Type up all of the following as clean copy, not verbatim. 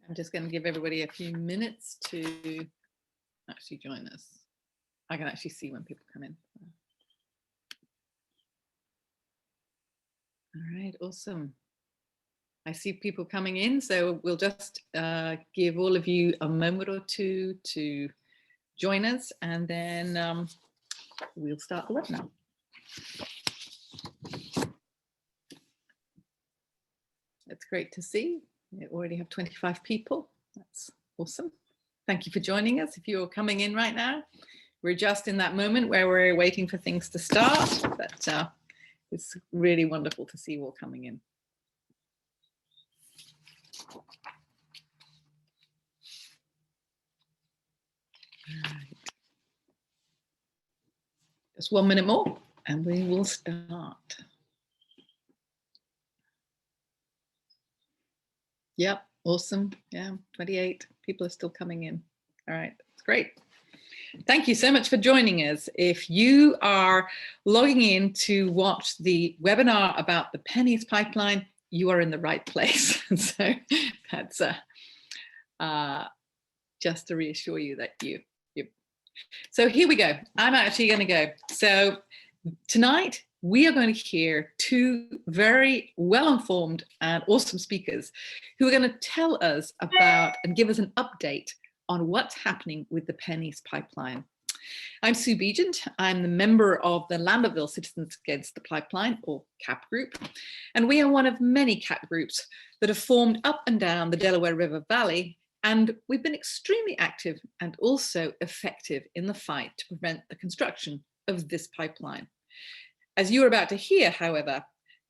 I'm just going to give everybody a few minutes to actually join us. I can actually see when people come in. All right, awesome. I see people coming in, so we'll just give all of you a moment or two to join us, and then we'll start the webinar. It's great to see. We already have 25 people. That's awesome. Thank you for joining us. If you're coming in right now, we're just in that moment where we're waiting for things to start, but it's really wonderful to see you all coming in. All right. Just 1 minute more and we will start. Yep, awesome. Yeah, 28 people are still coming in. All right, it's great. Thank you so much for joining us. If you are logging in to watch the webinar about the PennEast pipeline, you are in the right place. So that's just to reassure you that you. So here we go. I'm actually going to go. So tonight we are going to hear two very well-informed and awesome speakers who are going to tell us about and give us an update on what's happening with the PennEast pipeline. I'm Sue Begent. I'm the member of the Lambertville Citizens Against the Pipeline, or CAP group, and we are one of many CAP groups that have formed up and down the Delaware River Valley, and we've been extremely active and also effective in the fight to prevent the construction of this pipeline. As you're about to hear, however,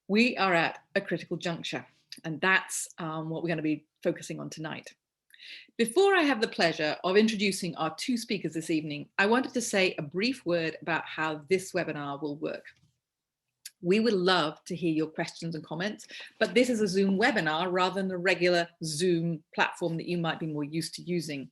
we are at a critical juncture, and that's what we're going to be focusing on tonight. Before I have the pleasure of introducing our two speakers this evening, I wanted to say a brief word about how this webinar will work. We would love to hear your questions and comments, but this is a Zoom webinar rather than a regular Zoom platform that you might be more used to using.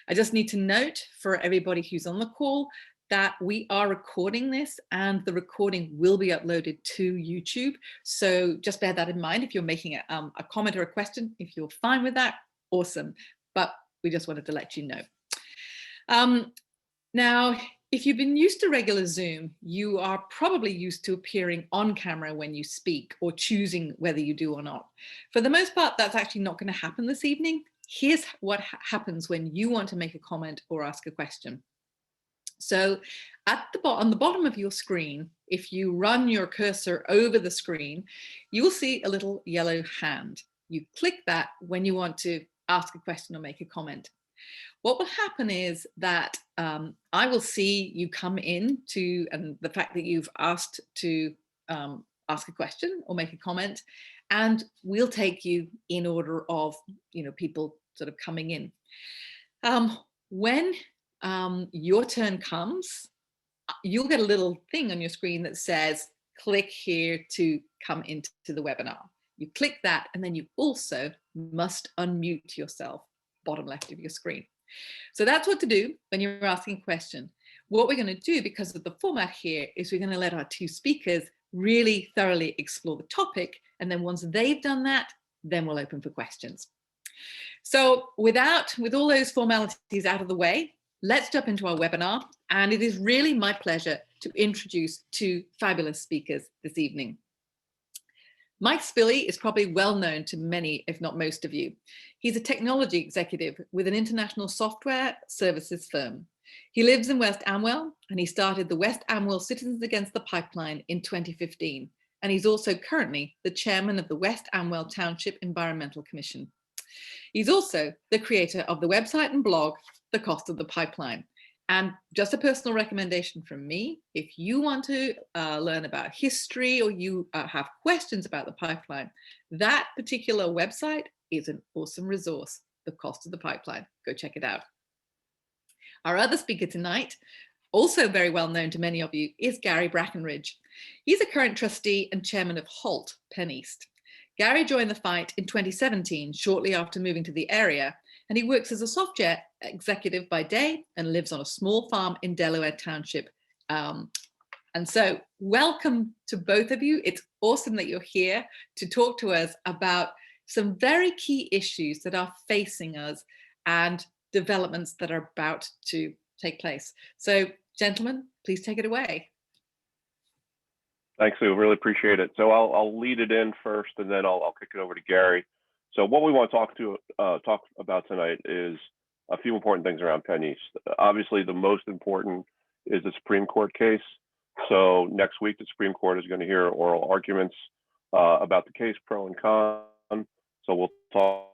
I just need to note for everybody who's on the call that we are recording this and the recording will be uploaded to YouTube. So just bear that in mind if you're making a comment or a question. If you're fine with that, awesome. But we just wanted to let you know. Now, if you've been used to regular Zoom, you are probably used to appearing on camera when you speak or choosing whether you do or not. For the most part, that's actually not going to happen this evening. Here's what happens when you want to make a comment or ask a question. So on the bottom of your screen, if you run your cursor over the screen, you will see a little yellow hand. You click that when you want to ask a question or make a comment. What will happen is that I will see you come in to, and the fact that you've asked to ask a question or make a comment, and we'll take you in order of, people sort of coming in. When your turn comes, you'll get a little thing on your screen that says, click here to come into the webinar. You click that, and then you also must unmute yourself, bottom left of your screen. So that's what to do when you're asking a question. What we're going to do, because of the format here, is we're going to let our two speakers really thoroughly explore the topic. And then once they've done that, then we'll open for questions. So with all those formalities out of the way, let's jump into our webinar. And it is really my pleasure to introduce two fabulous speakers this evening. Mike Spilley is probably well known to many, if not most of you. He's a technology executive with an international software services firm. He lives in West Amwell, and he started the West Amwell Citizens Against the Pipeline in 2015. And he's also currently the chairman of the West Amwell Township Environmental Commission. He's also the creator of the website and blog, The Cost of the Pipeline. And just a personal recommendation from me, if you want to learn about history or you have questions about the pipeline, that particular website is an awesome resource, The Cost of the Pipeline. Go check it out. Our other speaker tonight, also very well known to many of you, is Gary Brackenridge. He's a current trustee and chairman of HALT, PennEast. Gary joined the fight in 2017, shortly after moving to the area, and he works as a software executive by day and lives on a small farm in Delaware Township And so welcome to both of you. It's awesome that you're here to talk to us about some very key issues that are facing us and developments that are about to take place. So gentlemen, please take it away. Thanks, Sue. Really appreciate it. So I'll lead it in first, and then I'll kick it over to Gary. So what we want to talk about tonight is a few important things around PennEast. Obviously, the most important is the Supreme Court case. So next week, the Supreme Court is going to hear oral arguments about the case, pro and con. So we'll talk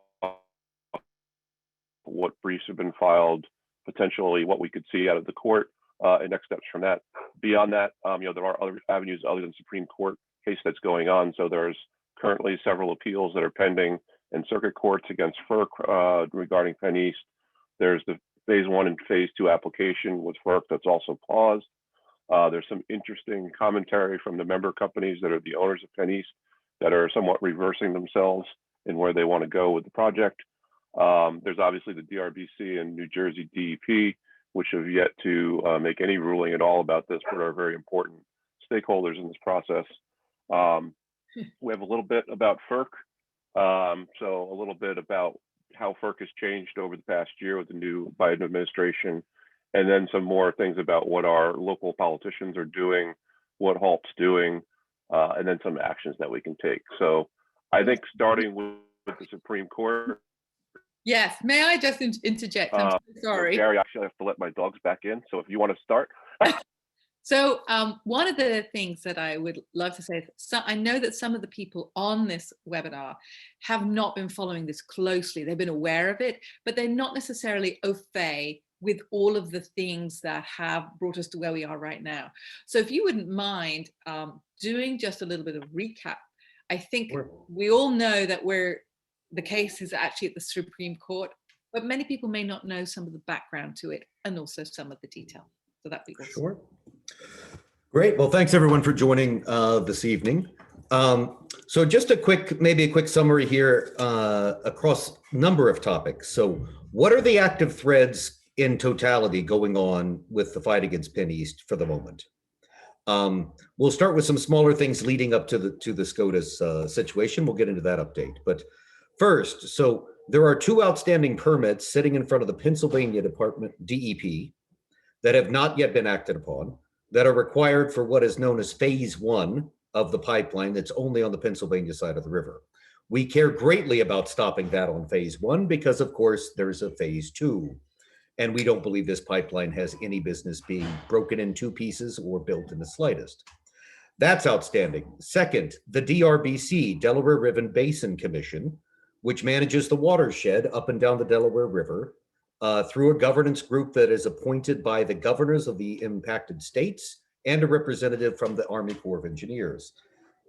what briefs have been filed, potentially what we could see out of the court, and next steps from that. Beyond that, there are other avenues other than Supreme Court case that's going on. So there's currently several appeals that are pending in circuit courts against FERC regarding PennEast. There's the phase 1 and phase 2 application with FERC that's also paused. There's some interesting commentary from the member companies that are the owners of PennEast that are somewhat reversing themselves in where they want to go with the project. There's obviously the DRBC and New Jersey DEP, which have yet to make any ruling at all about this, but are very important stakeholders in this process. We have a little bit about FERC. So a little bit about how FERC has changed over the past year with the new Biden administration, and then some more things about what our local politicians are doing, what HALT's doing, and then some actions that we can take. So I think starting with the Supreme Court. Yes, may I just interject? I'm so sorry. Gary, actually I have to let my dogs back in. So if you want to start. So one of the things that I would love to say is, so I know that some of the people on this webinar have not been following this closely. They've been aware of it, but they're not necessarily au fait with all of the things that have brought us to where we are right now. So if you wouldn't mind doing just a little bit of recap. I think we all know that the case is actually at the Supreme Court, but many people may not know some of the background to it and also some of the detail. So that'd be awesome. Sure. Great. Well, thanks everyone for joining this evening. So just maybe a quick summary here across a number of topics. So what are the active threads in totality going on with the fight against PennEast for the moment? We'll start with some smaller things leading up to the SCOTUS situation. We'll get into that update. But first, so there are 2 outstanding permits sitting in front of the Pennsylvania Department, DEP, that have not yet been acted upon, that are required for what is known as phase 1 of the pipeline that's only on the Pennsylvania side of the river. We care greatly about stopping that on phase 1 because, of course, there's a phase 2. And we don't believe this pipeline has any business being broken in 2 pieces or built in the slightest. That's outstanding. Second, the DRBC, Delaware River Basin Commission, which manages the watershed up and down the Delaware River, through a governance group that is appointed by the governors of the impacted states and a representative from the Army Corps of Engineers.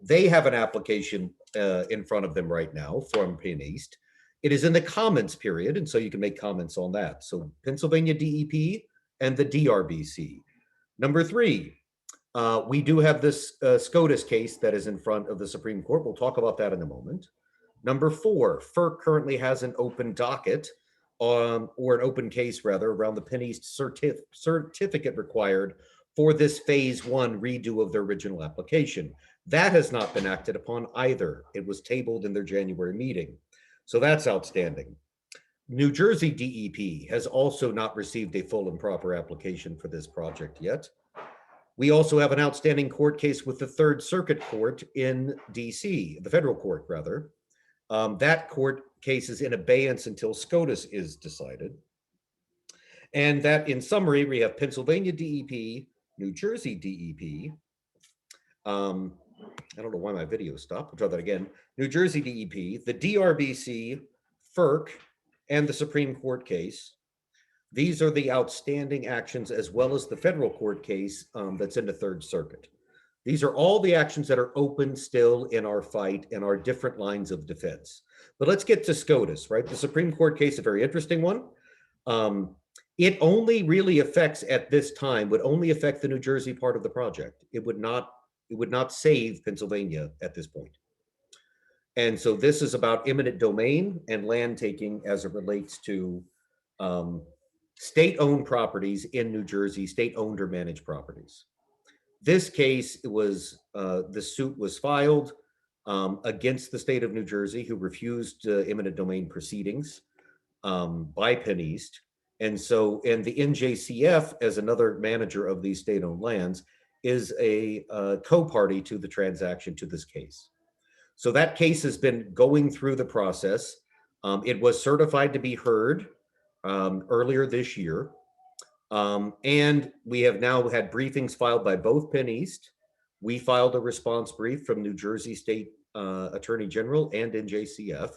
They have an application in front of them right now from PennEast. It is in the comments period, and so you can make comments on that. So Pennsylvania DEP and the DRBC. Number 3, we do have this SCOTUS case that is in front of the Supreme Court. We'll talk about that in a moment. Number 4, FERC currently has an open docket or an open case rather around the PennEast certificate required for this phase 1 redo of their original application. That has not been acted upon either. It was tabled in their January meeting. So that's outstanding. New Jersey DEP has also not received a full and proper application for this project yet. We also have an outstanding court case with the Third Circuit Court in DC, the federal court rather. That court case is in abeyance until SCOTUS is decided. And that, in summary, we have Pennsylvania DEP, New Jersey DEP. I don't know why my video stopped. I'll try that again. New Jersey DEP, the DRBC, FERC, and the Supreme Court case. These are the outstanding actions, as well as the federal court case that's in the Third Circuit. These are all the actions that are open still in our fight and our different lines of defense. But let's get to SCOTUS, right? The Supreme Court case, a very interesting one. It only really affects, at this time, would only affect the New Jersey part of the project. It would not save Pennsylvania at this point. And so this is about eminent domain and land taking as it relates to state-owned properties in New Jersey, state-owned or managed properties. This case, it was the suit was filed against the state of New Jersey, who refused eminent domain proceedings by PennEast. And the NJCF, as another manager of these state-owned lands, is a co-party to the transaction to this case. So that case has been going through the process. It was certified to be heard earlier this year. And we have now had briefings filed by both PennEast. We filed a response brief from New Jersey State Attorney General and NJCF,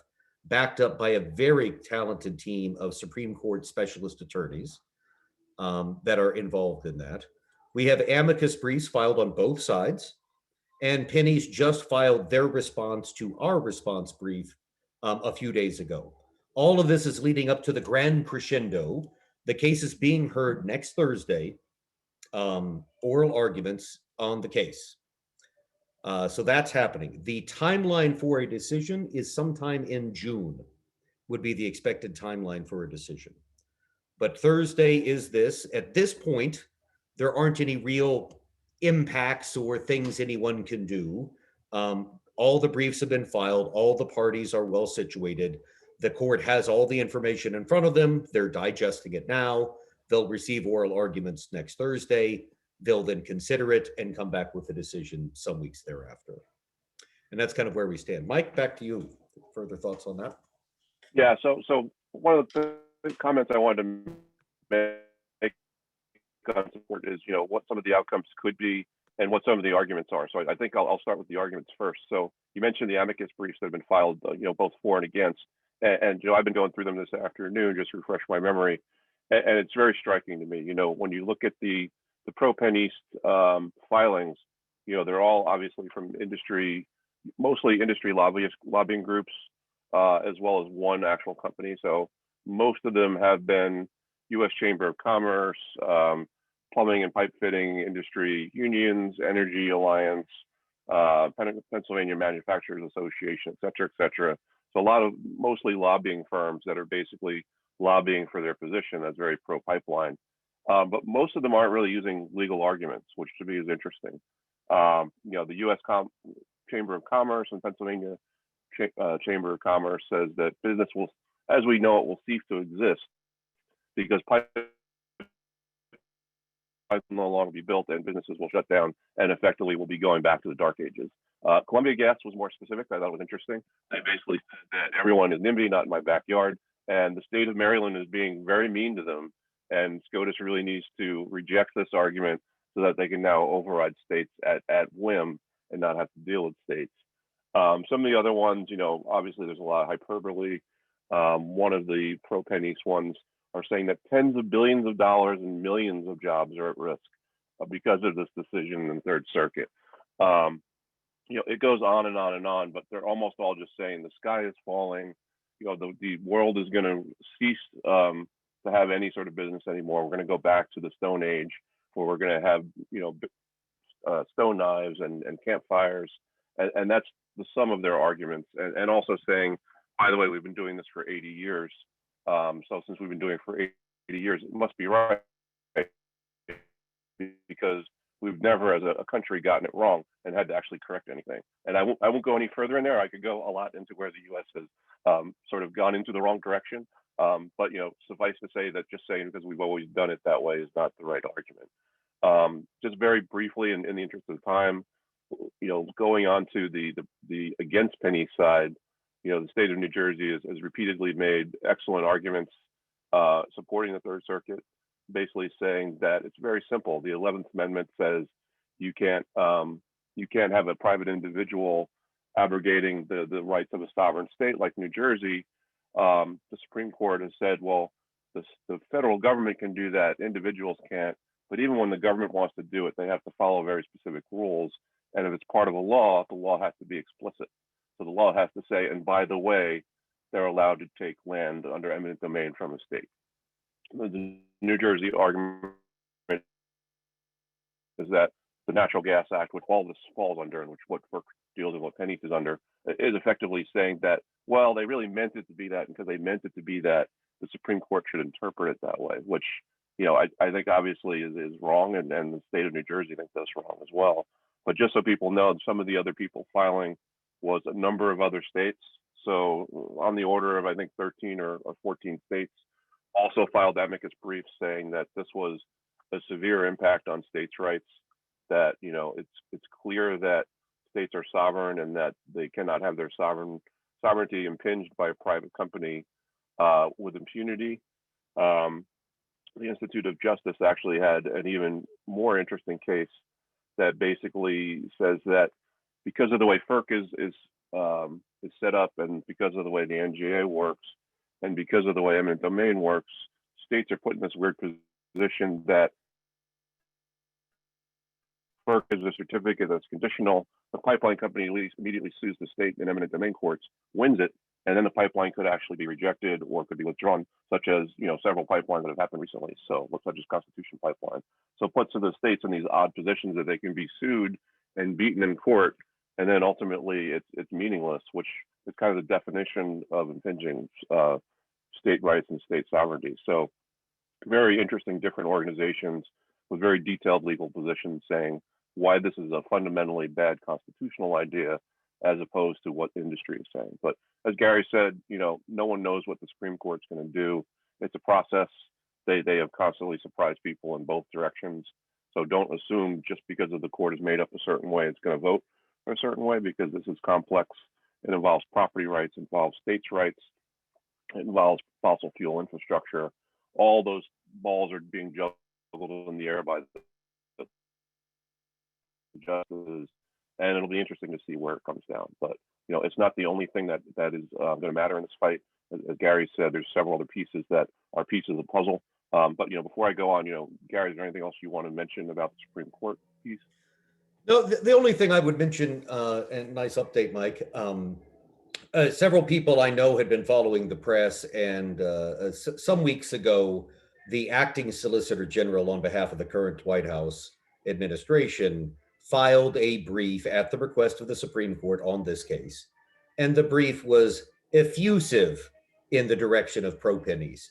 backed up by a very talented team of Supreme Court specialist attorneys that are involved in that. We have amicus briefs filed on both sides, and PennEast just filed their response to our response brief a few days ago. All of this is leading up to the grand crescendo. The case is being heard next Thursday, oral arguments on the case. So that's happening. The timeline for a decision is sometime in June, would be the expected timeline for a decision. But Thursday is this. At this point, there aren't any real impacts or things anyone can do. All the briefs have been filed. All the parties are well situated. The court has all the information in front of them. They're digesting it now. They'll receive oral arguments next Thursday. They'll then consider it and come back with a decision some weeks thereafter. And that's kind of where we stand. Mike, back to you. Further thoughts on that? Yeah, so one of the comments I wanted to make on support is, what some of the outcomes could be and what some of the arguments are. So I think I'll start with the arguments first. So you mentioned the amicus briefs that have been filed, both for and against. And I've been going through them this afternoon, just to refresh my memory. And it's very striking to me, when you look at the pro PennEast filings, they're all obviously from industry, mostly industry lobbying groups, as well as one actual company. So most of them have been U.S. Chamber of Commerce, plumbing and pipe fitting industry unions, Energy Alliance, Pennsylvania Manufacturers Association, et cetera, et cetera. So a lot of mostly lobbying firms that are basically lobbying for their position. That's very pro pipeline. But most of them aren't really using legal arguments, which to me is interesting. The U.S. Chamber of Commerce and Pennsylvania Chamber of Commerce says that business will, as we know it, will cease to exist because pipes will no longer be built and businesses will shut down and effectively will be going back to the dark ages. Columbia Gas was more specific. I thought it was interesting. They basically said that everyone is NIMBY, not in my backyard, and the state of Maryland is being very mean to them. And SCOTUS really needs to reject this argument so that they can now override states at whim and not have to deal with states. Some of the other ones, obviously there's a lot of hyperbole. One of the pro PennEast ones are saying that tens of billions of dollars and millions of jobs are at risk because of this decision in the Third Circuit. It goes on and on and on, but they're almost all just saying the sky is falling. The world is going to cease to have any sort of business anymore. We're going to go back to the Stone Age, where we're going to have stone knives and campfires, and that's the sum of their arguments. And also saying, by the way, we've been doing this for 80 years. So since we've been doing it for 80 years, it must be right, because we've never, as a country, gotten it wrong and had to actually correct anything. And I won't go any further in there. I could go a lot into where the U.S. has sort of gone into the wrong direction. But suffice to say that just saying because we've always done it that way is not the right argument. Just very briefly, in the interest of time, going on to the against PennEast side, the state of New Jersey has repeatedly made excellent arguments supporting the Third Circuit, basically saying that it's very simple. The 11th Amendment says you can't have a private individual abrogating the rights of a sovereign state like New Jersey. The Supreme Court has said, well, the federal government can do that, individuals can't. But even when the government wants to do it, they have to follow very specific rules. And if it's part of a law, the law has to be explicit. So the law has to say, and by the way, they're allowed to take land under eminent domain from a state. The New Jersey argument is that the Natural Gas Act, which all this falls under, and which what FERC deals with, what PennEast is under, is effectively saying that, well, they really meant it to be that, and because they meant it to be that, the Supreme Court should interpret it that way, which I think obviously is wrong, and the state of New Jersey thinks that's wrong as well. But just so people know, some of the other people filing was a number of other states. So on the order of, I think, 13 or 14 states also filed amicus briefs saying that this was a severe impact on states' rights, that, it's clear that states are sovereign and that they cannot have their sovereignty impinged by a private company with impunity. The Institute of Justice actually had an even more interesting case that basically says that because of the way FERC is set up, and because of the way the NGA works, and because of the way eminent domain works, states are put in this weird position that FERC is a certificate that's conditional. The pipeline company immediately sues the state in eminent domain courts, wins it, and then the pipeline could actually be rejected or could be withdrawn, such as several pipelines that have happened recently. So such as Constitution Pipeline. So it puts the states in these odd positions that they can be sued and beaten in court, and then ultimately it's meaningless, which is kind of the definition of impinging state rights and state sovereignty. So very interesting, different organizations with very detailed legal positions saying why this is a fundamentally bad constitutional idea, as opposed to what the industry is saying. But as Gary said, no one knows what the Supreme Court's going to do. It's a process. They have constantly surprised people in both directions. So don't assume just because the court is made up a certain way, it's going to vote a certain way, because this is complex. It involves property rights, involves states' rights, it involves fossil fuel infrastructure. All those balls are being juggled in the air by the justices, and it'll be interesting to see where it comes down. But it's not the only thing that is going to matter in this fight. As Gary said, there's several other pieces that are pieces of the puzzle. But before I go on, Gary, is there anything else you want to mention about the Supreme Court piece? No, the only thing I would mention, and nice update, Mike. Several people I know had been following the press, and some weeks ago, the acting Solicitor General on behalf of the current White House administration filed a brief at the request of the Supreme Court on this case. And the brief was effusive in the direction of pro-PennEast.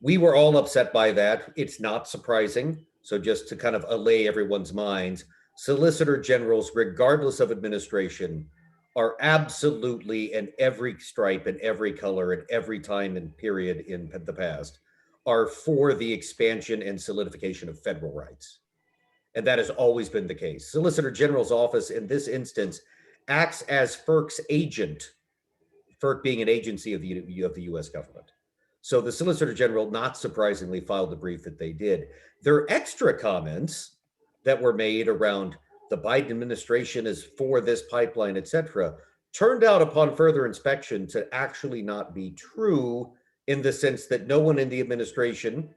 We were all upset by that. It's not surprising. So just to kind of allay everyone's minds, Solicitor Generals, regardless of administration, are absolutely, in every stripe and every color at every time and period in the past, are for the expansion and solidification of federal rights. And that has always been the case. Solicitor General's office in this instance acts as FERC's agent, FERC being an agency of the US government. So the Solicitor General, not surprisingly, filed the brief that they did. Their extra comments that were made around the Biden administration is for this pipeline, et cetera, turned out upon further inspection to actually not be true, in the sense that no one in the administration,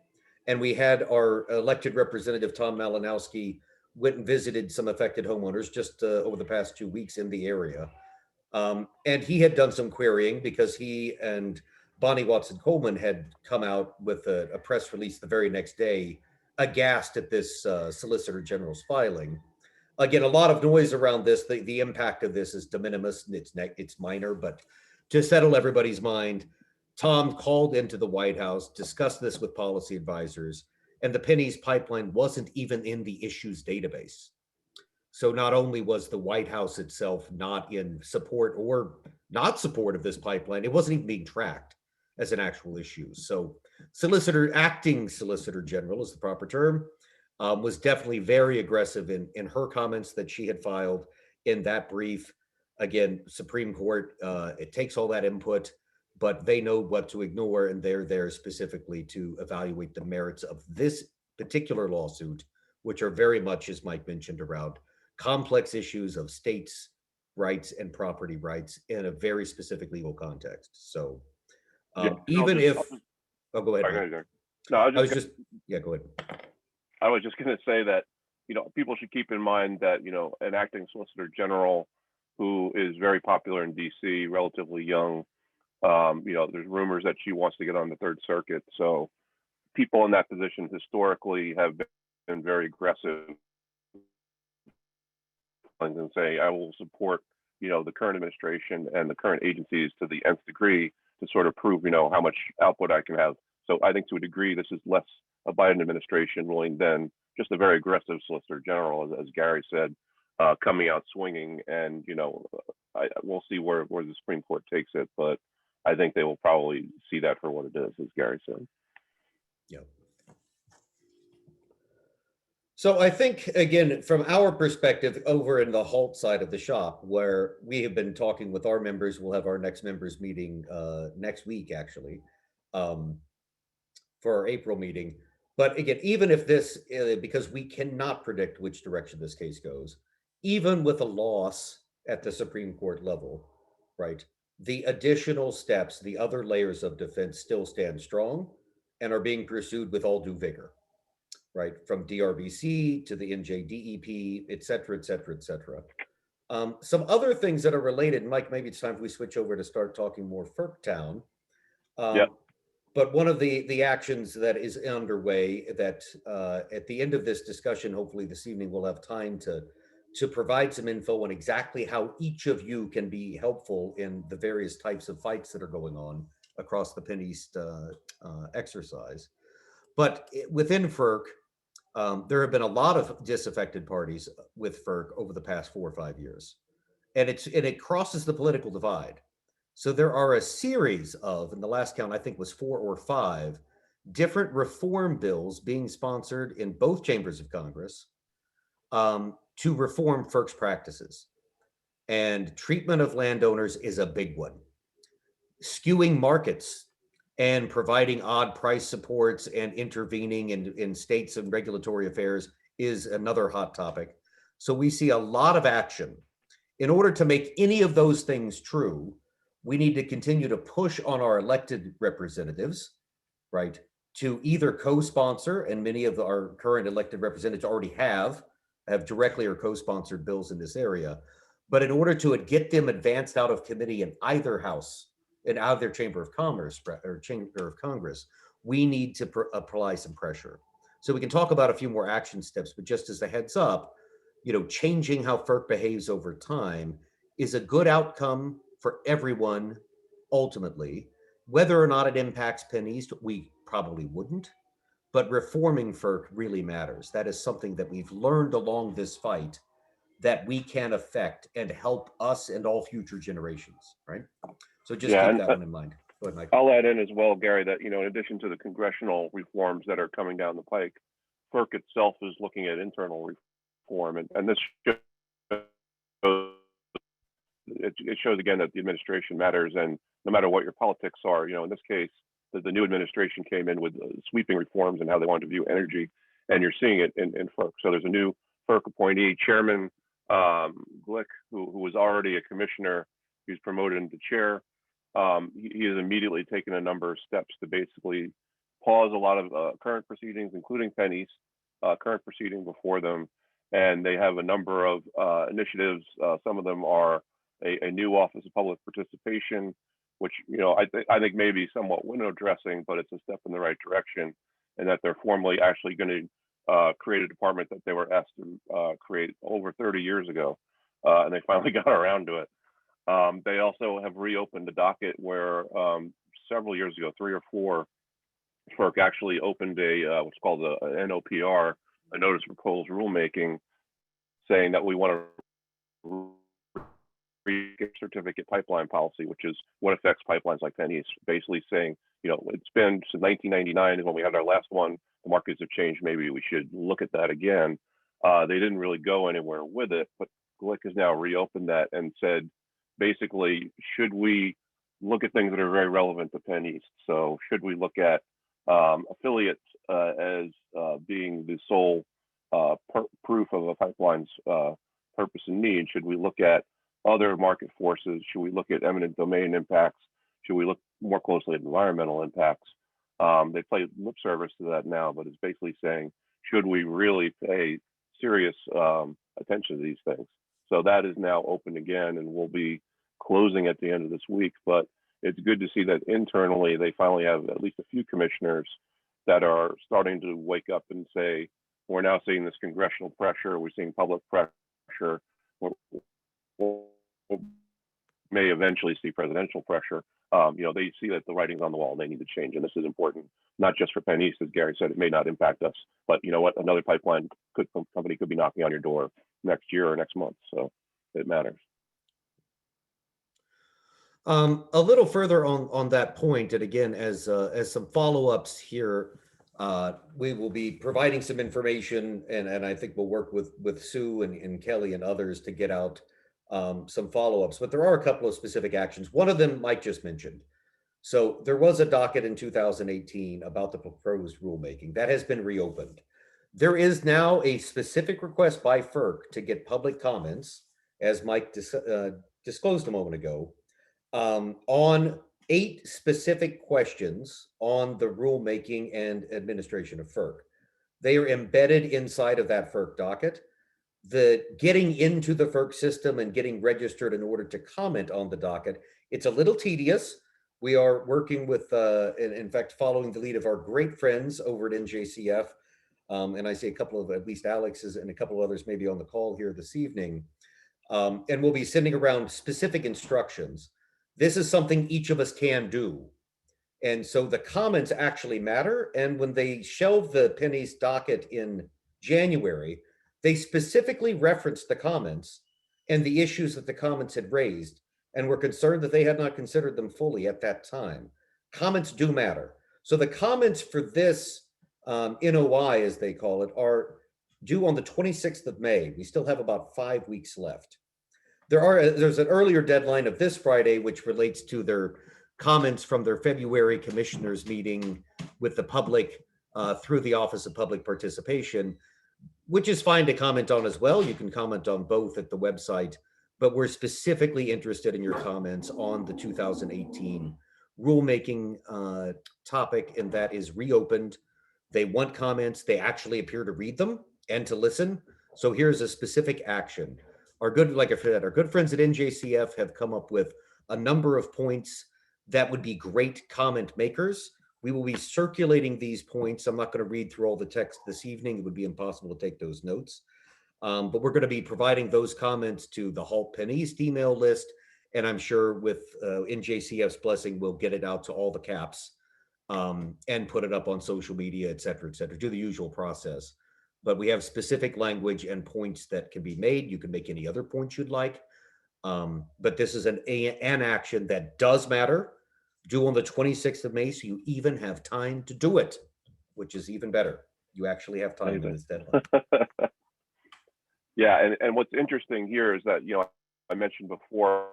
and we had our elected representative, Tom Malinowski, went and visited some affected homeowners just over the past 2 weeks in the area. And he had done some querying, because he and Bonnie Watson-Coleman had come out with a press release the very next day, aghast at this Solicitor General's filing. Again, a lot of noise around this. The impact of this is de minimis, and it's minor, but to settle everybody's mind, Tom called into the White House, discussed this with policy advisors, and the PennEast pipeline wasn't even in the issues database. So not only was the White House itself not in support or not support of this pipeline, it wasn't even being tracked as an actual issue. So acting Solicitor General is the proper term, was definitely very aggressive in her comments that she had filed in that brief. Again, Supreme Court, it takes all that input, but they know what to ignore, and they're there specifically to evaluate the merits of this particular lawsuit, which are very much, as Mike mentioned, around complex issues of states' rights and property rights in a very specific legal context. So even if, oh, go ahead. Sorry, no, I was just, yeah, go ahead. I was just going to say that, people should keep in mind that, an acting Solicitor General who is very popular in DC, relatively young, there's rumors that she wants to get on the Third Circuit. So people in that position historically have been very aggressive and say, I will support, the current administration and the current agencies to the nth degree to sort of prove, how much output I can have. So I think to a degree, this is less a Biden administration ruling than just a very aggressive Solicitor General, as Gary said, coming out swinging. And, we'll see where the Supreme Court takes it, but I think they will probably see that for what it is, as Gary said. Yeah. So I think, again, from our perspective over in the HALT side of the shop, where we have been talking with our members, we'll have our next members meeting next week, actually, for our April meeting. But again, even if this, because we cannot predict which direction this case goes, even with a loss at the Supreme Court level, right, the additional steps, the other layers of defense still stand strong and are being pursued with all due vigor. Right, from DRBC to the NJDEP, et cetera, et cetera, et cetera. Some other things that are related, Mike, maybe it's time if we switch over to start talking more FERC-town. Yep. But one of the actions that is underway that at the end of this discussion, hopefully this evening, we'll have time to provide some info on exactly how each of you can be helpful in the various types of fights that are going on across the PennEast exercise. But within FERC, there have been a lot of disaffected parties with FERC over the past 4 or 5 years, and it crosses the political divide. So there are a series of, in the last count, I think was 4 or 5 different reform bills being sponsored in both chambers of Congress to reform FERC's practices. And treatment of landowners is a big one. Skewing markets and providing odd price supports and intervening in states and regulatory affairs is another hot topic. So we see a lot of action. In order to make any of those things true, we need to continue to push on our elected representatives, right, to either co-sponsor, and many of our current elected representatives already have directly or co-sponsored bills in this area. But in order to get them advanced out of committee in either house, and out of their Chamber of Commerce or Chamber of Congress, we need to apply some pressure. So we can talk about a few more action steps, but just as a heads up, changing how FERC behaves over time is a good outcome for everyone ultimately. Whether or not it impacts PennEast, we probably wouldn't, but reforming FERC really matters. That is something that we've learned along this fight that we can affect and help us and all future generations, right? So just keep that one in mind. Go ahead, Mike. I'll add in as well, Gary, that, in addition to the congressional reforms that are coming down the pike, FERC itself is looking at internal reform. And this shows again that the administration matters. And no matter what your politics are, in this case, the new administration came in with sweeping reforms and how they wanted to view energy. And you're seeing it in FERC. So there's a new FERC appointee, Chairman Glick, who was already a commissioner. He's promoted into chair. He has immediately taken a number of steps to basically pause a lot of current proceedings, including PennEast, current proceeding before them. And they have a number of initiatives. Some of them are a new Office of Public Participation, which I think may be somewhat window dressing, but it's a step in the right direction. And that they're formally actually going to create a department that they were asked to create over 30 years ago, and they finally got around to it. They also have reopened the docket where several years ago, 3 or 4, FERC actually opened a what's called a NOPR, a notice of proposed rulemaking, saying that we want to certificate pipeline policy, which is what affects pipelines like PennEast. Basically saying, it's been since 1999 is when we had our last one. The markets have changed. Maybe we should look at that again. They didn't really go anywhere with it, but Glick has now reopened that and said, basically, should we look at things that are very relevant to PennEast? So should we look at affiliates as being the sole proof of a pipeline's purpose and need? Should we look at other market forces? Should we look at eminent domain impacts? Should we look more closely at environmental impacts? They play lip service to that now, but it's basically saying, should we really pay serious attention to these things? So that is now open again, and we'll be closing at the end of this week. But it's good to see that internally they finally have at least a few commissioners that are starting to wake up and say, we're now seeing this congressional pressure, we're seeing public pressure, we may eventually see presidential pressure. They see that the writing's on the wall and they need to change, and this is important not just for PennEast, as Gary said, it may not impact us, but you know what, another pipeline company could be knocking on your door next year or next month, so it matters. A little further on that point, and again, as some follow-ups here, we will be providing some information, and I think we'll work with Sue and Kelly and others to get out some follow-ups. But there are a couple of specific actions. One of them Mike just mentioned. So there was a docket in 2018 about the proposed rulemaking that has been reopened. There is now a specific request by FERC to get public comments, as Mike disclosed a moment ago, on 8 specific questions on the rulemaking and administration of FERC. They are embedded inside of that FERC docket. The getting into the FERC system and getting registered in order to comment on the docket, it's a little tedious. We are working with, in fact, following the lead of our great friends over at NJCF. And I see a couple of, at least Alex's and a couple of others maybe on the call here this evening. And we'll be sending around specific instructions. This is something each of us can do. And so the comments actually matter. And when they shelved the PennEast docket in January, they specifically referenced the comments and the issues that the comments had raised, and were concerned that they had not considered them fully at that time. Comments do matter. So the comments for this NOI, as they call it, are due on the 26th of May. We still have about 5 weeks left. There's an earlier deadline of this Friday, which relates to their comments from their February commissioners meeting with the public through the Office of Public Participation, which is fine to comment on as well. You can comment on both at the website, but we're specifically interested in your comments on the 2018 rulemaking topic, and that is reopened. They want comments. They actually appear to read them and to listen. So here's a specific action. Like I said, our good friends at NJCF have come up with a number of points that would be great comment makers. We will be circulating these points. I'm not going to read through all the text this evening. It would be impossible to take those notes. But we're going to be providing those comments to the Halt PennEast email list. And I'm sure with NJCF's blessing, we'll get it out to all the caps and put it up on social media, et cetera, do the usual process. But we have specific language and points that can be made. You can make any other points you'd like. But this is an action that does matter, due on the 26th of May. So you even have time to do it, which is even better. You actually have time in this deadline. Yeah, and what's interesting here is that, you know, I mentioned before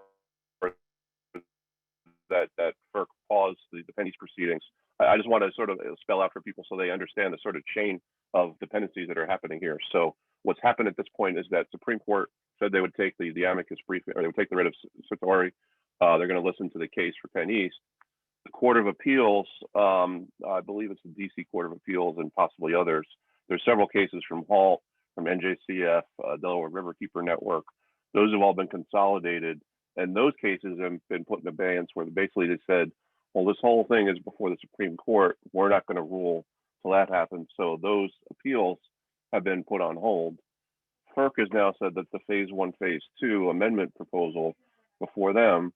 that FERC paused the PennEast proceedings. I just want to sort of spell out for people so they understand the sort of chain of dependencies that are happening here. So what's happened at this point is that Supreme Court said they would take the amicus brief, or they would take the writ of certiorari. They're going to listen to the case for PennEast. The Court of Appeals, I believe it's the DC Court of Appeals and possibly others. There's several cases from Halt, from NJCF, Delaware Riverkeeper Network. Those have all been consolidated, and those cases have been put in abeyance, where basically they said, well, this whole thing is before the Supreme Court. We're not going to rule till that happens. So those appeals have been put on hold. FERC has now said that the phase 1, phase 2 amendment proposal before them,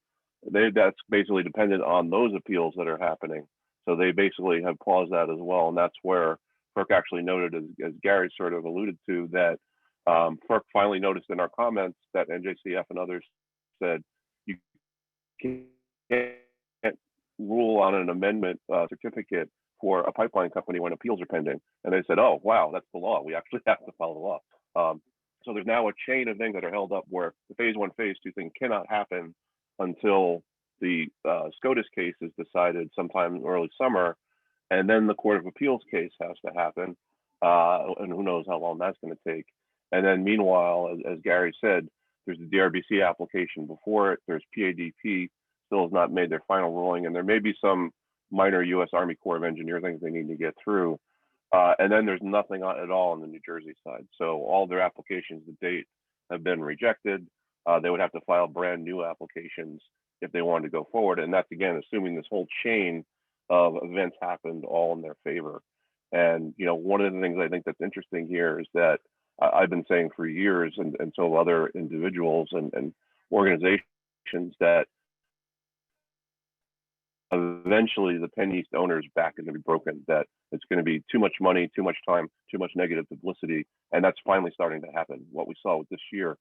that's basically dependent on those appeals that are happening. So they basically have paused that as well. And that's where FERC actually noted, as Gary sort of alluded to, that FERC finally noticed in our comments that NJCF and others said, you can't rule on an amendment certificate for a pipeline company when appeals are pending. And they said, oh, wow, that's the law. We actually have to follow the law. So there's now a chain of things that are held up where the phase 1, phase 2 thing cannot happen until the SCOTUS case is decided sometime in early summer. And then the Court of Appeals case has to happen. And who knows how long that's going to take. And then meanwhile, as Gary said, there's the DRBC application before it. There's PADP still has not made their final ruling. And there may be some minor U.S. Army Corps of Engineer things they need to get through. And then there's nothing at all on the New Jersey side. So all their applications to date have been rejected. They would have to file brand new applications if they wanted to go forward. And that's, again, assuming this whole chain of events happened all in their favor. And, you know, one of the things I think that's interesting here is that I've been saying for years, and so other individuals and organizations, that eventually the PennEast owner's back is going to be broken, that it's going to be too much money, too much time, too much negative publicity. And that's finally starting to happen. What we saw with this year,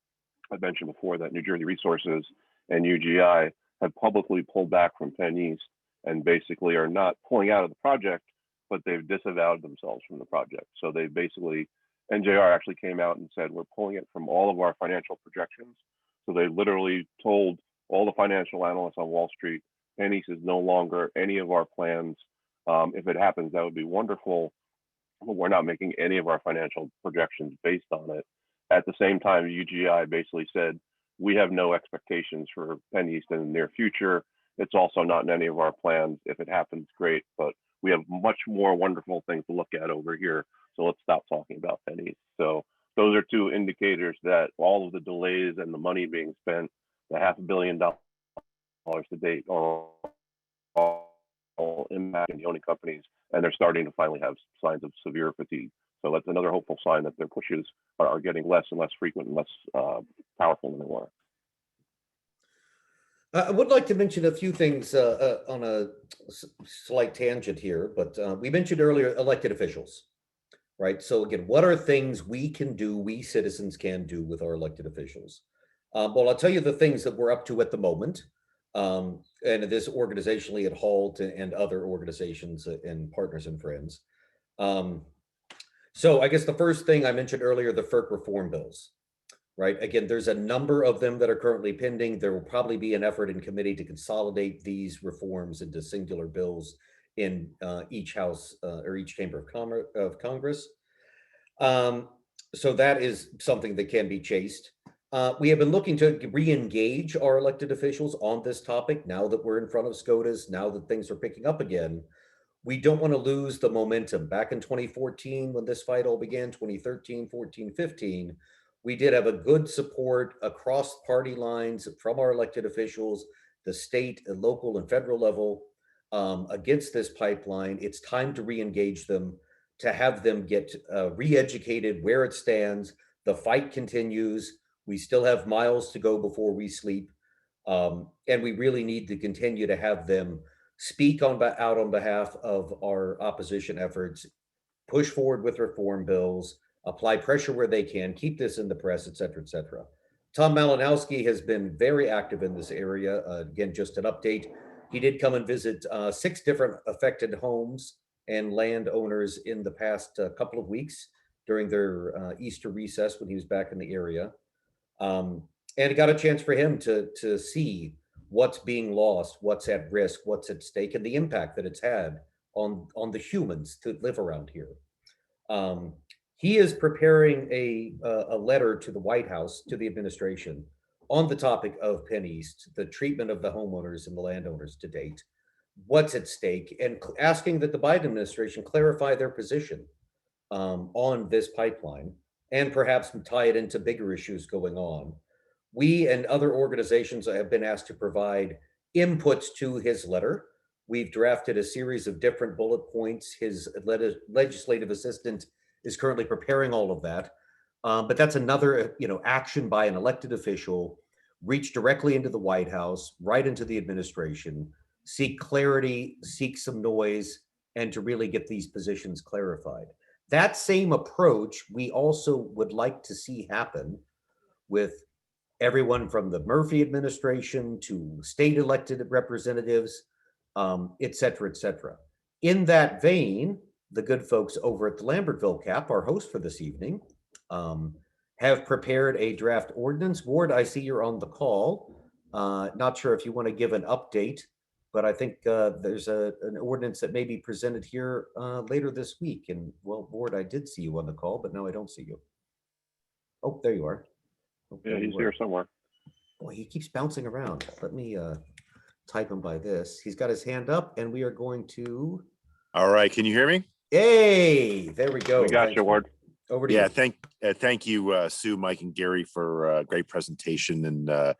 I mentioned before that New Jersey Resources and UGI have publicly pulled back from PennEast and basically are not pulling out of the project, but they've disavowed themselves from the project. So they basically, NJR actually came out and said, we're pulling it from all of our financial projections. So they literally told all the financial analysts on Wall Street, PennEast is no longer any of our plans. If it happens, that would be wonderful, but we're not making any of our financial projections based on it. At the same time, UGI basically said, we have no expectations for PennEast in the near future. It's also not in any of our plans. If it happens, great, but we have much more wonderful things to look at over here. So let's stop talking about PennEast. So those are two indicators that all of the delays and the money being spent, the $500 million to date, are all impacting the owning companies, and they're starting to finally have signs of severe fatigue. So that's another hopeful sign that their pushes are getting less and less frequent and less powerful than they were. I would like to mention a few things on a slight tangent here, but we mentioned earlier elected officials, right? So again, what are things we can do, we citizens can do with our elected officials? Well, I'll tell you the things that we're up to at the moment. And this organizationally at HALT and other organizations and partners and friends. So I guess the first thing I mentioned earlier, the FERC reform bills, right? Again, there's a number of them that are currently pending. There will probably be an effort in committee to consolidate these reforms into singular bills in each house or each chamber of Congress. So that is something that can be chased. We have been looking to re-engage our elected officials on this topic now that we're in front of SCOTUS, now that things are picking up again. We don't want to lose the momentum. Back in 2014, when this fight all began, 2013, 14, 15, we did have a good support across party lines from our elected officials, the state, and local and federal level against this pipeline. It's time to re-engage them, to have them get re-educated where it stands. The fight continues. We still have miles to go before we sleep. And we really need to continue to have them speak out on behalf of our opposition efforts, push forward with reform bills, apply pressure where they can, keep this in the press, et cetera, et cetera. Tom Malinowski has been very active in this area. Again, just an update. He did come and visit 6 different affected homes and landowners in the past couple of weeks during their Easter recess when he was back in the area. And it got a chance for him to see what's being lost, what's at risk, what's at stake, and the impact that it's had on the humans to live around here. He is preparing a letter to the White House, to the administration, on the topic of PennEast, the treatment of the homeowners and the landowners to date, what's at stake, and asking that the Biden administration clarify their position on this pipeline, and perhaps tie it into bigger issues going on. We and other organizations have been asked to provide inputs to his letter. We've drafted a series of different bullet points. His legislative assistant is currently preparing all of that. But that's another, action by an elected official, reach directly into the White House, right into the administration, seek clarity, seek some noise, and to really get these positions clarified. That same approach we also would like to see happen with everyone from the Murphy administration to state elected representatives, et cetera, et cetera. In that vein, the good folks over at the Lambertville CAP, our host for this evening, have prepared a draft ordinance. Ward, I see you're on the call. Not sure if you want to give an update, but I think there's an ordinance that may be presented here later this week. And well, Ward, I did see you on the call, but now I don't see you. Oh, there you are. Oh, yeah, he's here somewhere. Boy, he keeps bouncing around. Let me type him by this. He's got his hand up, and we are going to. All right, can you hear me? Hey, there we go. We got you, Ward. Over to you. Thank you, Sue, Mike, and Gary for a great presentation, and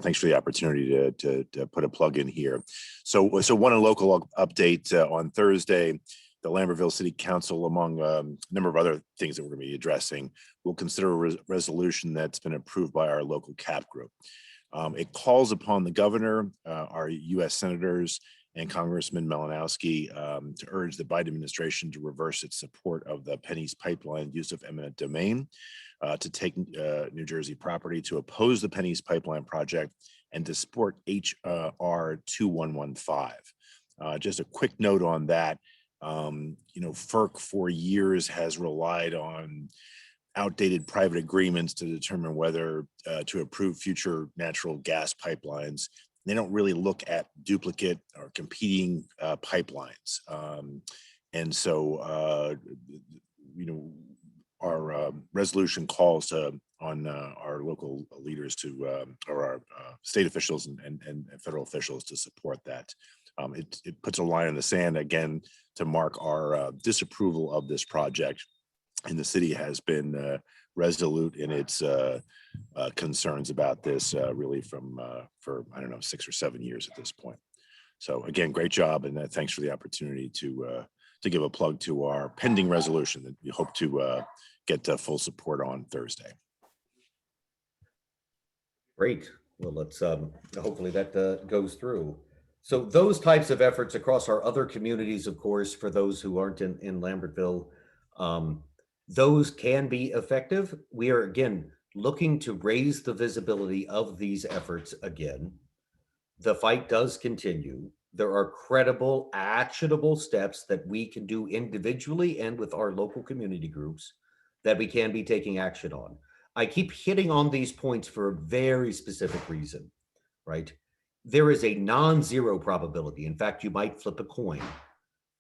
thanks for the opportunity to put a plug in here. So one local update on Thursday. The Lambertville City Council, among a number of other things that we're going to be addressing, will consider a resolution that's been approved by our local CAP group. It calls upon the governor, our U.S. senators, and Congressman Malinowski to urge the Biden administration to reverse its support of the PennEast pipeline use of eminent domain, to take New Jersey property, to oppose the PennEast pipeline project, and to support HR 2115. Just a quick note on that. FERC for years has relied on outdated private agreements to determine whether to approve future natural gas pipelines. They don't really look at duplicate or competing pipelines. And so, our resolution calls on our local leaders to, or our state officials and federal officials to support that. It puts a line in the sand again to mark our disapproval of this project, and the city has been resolute in its concerns about this really for I don't know 6 or 7 years at this point. So again, great job, and thanks for the opportunity to give a plug to our pending resolution that we hope to get full support on Thursday. Great. Well, let's hopefully that goes through. So those types of efforts across our other communities, of course, for those who aren't in Lambertville, those can be effective. We are, again, looking to raise the visibility of these efforts again. The fight does continue. There are credible, actionable steps that we can do individually and with our local community groups that we can be taking action on. I keep hitting on these points for a very specific reason, right? There is a non-zero probability. In fact, you might flip a coin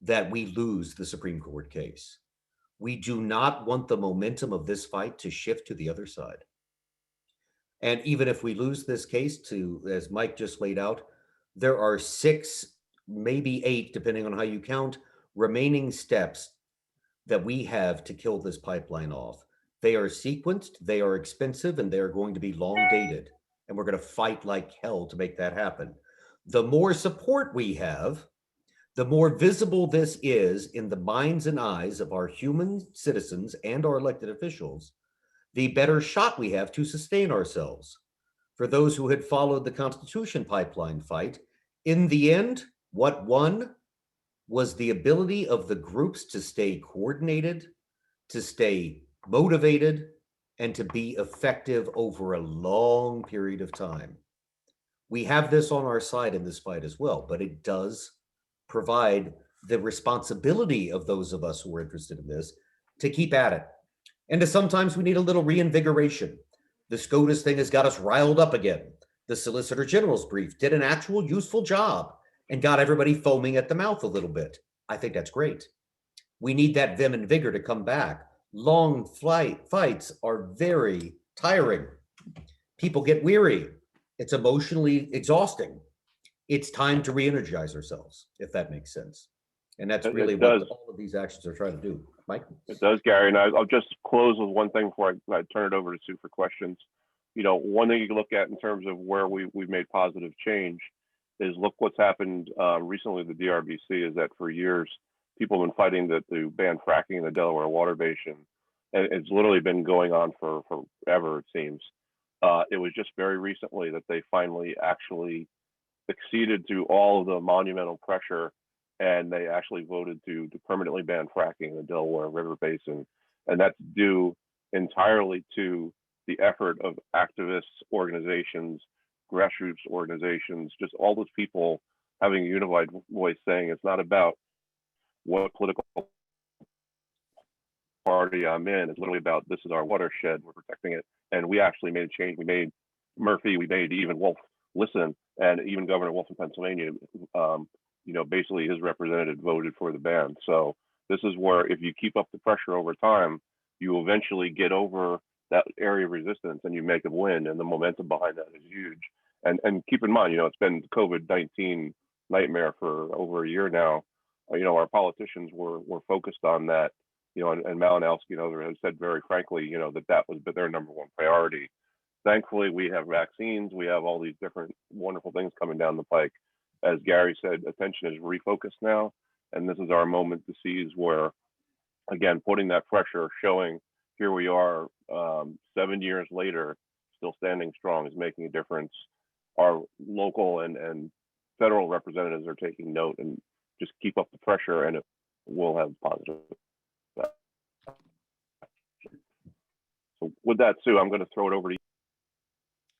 that we lose the Supreme Court case. We do not want the momentum of this fight to shift to the other side. And even if we lose this case to, as Mike just laid out, there are 6, maybe 8, depending on how you count, remaining steps that we have to kill this pipeline off. They are sequenced, they are expensive, and they are going to be long dated. And we're going to fight like hell to make that happen. The more support we have, the more visible this is in the minds and eyes of our human citizens and our elected officials, the better shot we have to sustain ourselves. For those who had followed the Constitution pipeline fight, in the end, what won was the ability of the groups to stay coordinated, to stay motivated, and to be effective over a long period of time. We have this on our side in this fight as well, but it does provide the responsibility of those of us who are interested in this to keep at it. And sometimes we need a little reinvigoration. The SCOTUS thing has got us riled up again. The Solicitor General's brief did an actual useful job and got everybody foaming at the mouth a little bit. I think that's great. We need that vim and vigor to come back. Long fights are very tiring. People get weary. It's emotionally exhausting. It's time to re-energize ourselves, if that makes sense. And that's really what all of these actions are trying to do. Mike? It does, Gary. And I'll just close with one thing before I turn it over to Sue for questions. One thing you can look at in terms of where we've made positive change is look what's happened recently with the DRBC is that for years, people have been fighting to ban fracking in the Delaware water basin. And it's literally been going on for forever, it seems. It was just very recently that they finally actually acceded to all of the monumental pressure, and they actually voted to permanently ban fracking in the Delaware River Basin. And that's due entirely to the effort of activists, organizations, grassroots organizations, just all those people having a unified voice saying it's not about what political party I'm in. It's literally about this is our watershed, we're protecting it. And we actually made a change. We made Murphy, we made even Wolf listen, and even Governor Wolf in Pennsylvania, basically his representative voted for the ban. So this is where if you keep up the pressure over time, you eventually get over that area of resistance and you make a win, and the momentum behind that is huge. And keep in mind, it's been COVID-19 nightmare for over a year now. Our politicians were focused on that, and Malinowski and others have said very frankly, that was their number one priority. Thankfully, we have vaccines. We have all these different wonderful things coming down the pike. As Gary said, attention is refocused now, and this is our moment to seize where, again, putting that pressure, showing here we are 7 years later, still standing strong is making a difference. Our local and federal representatives are taking note, and just keep up the pressure, and it will have positive effect. So with that, Sue, I'm going to throw it over to you.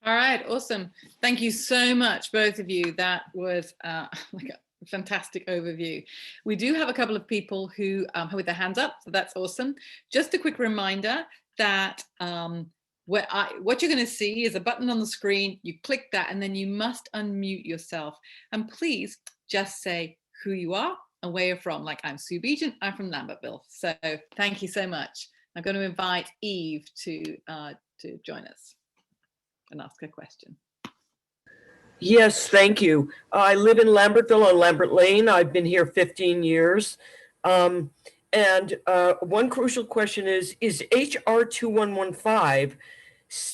All right, awesome. Thank you so much, both of you. That was like a fantastic overview. We do have a couple of people who with their hands up, so that's awesome. Just a quick reminder that what you're going to see is a button on the screen. You click that, and then you must unmute yourself. And please just say who you are and where you're from. Like, I'm Sue Beaton, I'm from Lambertville. So thank you so much. I'm going to invite Eve to join us and ask a question. Yes, thank you. I live in Lambertville on Lambert Lane. I've been here 15 years. And one crucial question is HR 2115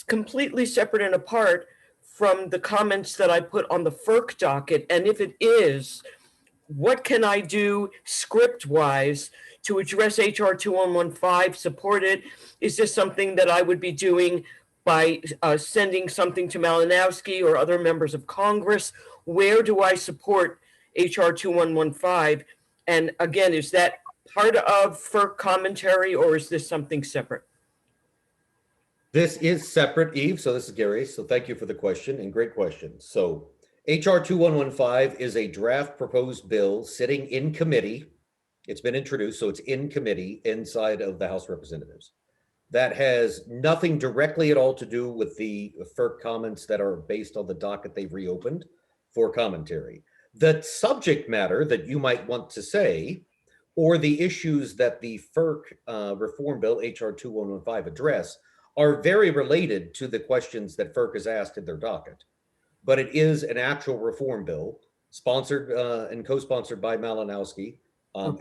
completely separate and apart from the comments that I put on the FERC docket? And if it is, what can I do script-wise to address HR 2115, support it? Is this something that I would be doing by sending something to Malinowski or other members of Congress? Where do I support HR 2115? And again, is that part of FERC commentary, or is this something separate? This is separate, Eve. So this is Gary. So thank you for the question, and great question. So HR 2115 is a draft proposed bill sitting in committee. It's been introduced, so it's in committee inside of the House of Representatives. That has nothing directly at all to do with the FERC comments that are based on the docket they've reopened for commentary. The subject matter that you might want to say, or the issues that the FERC reform bill, HR 2115, address, are very related to the questions that FERC has asked in their docket. But it is an actual reform bill sponsored and co-sponsored by Malinowski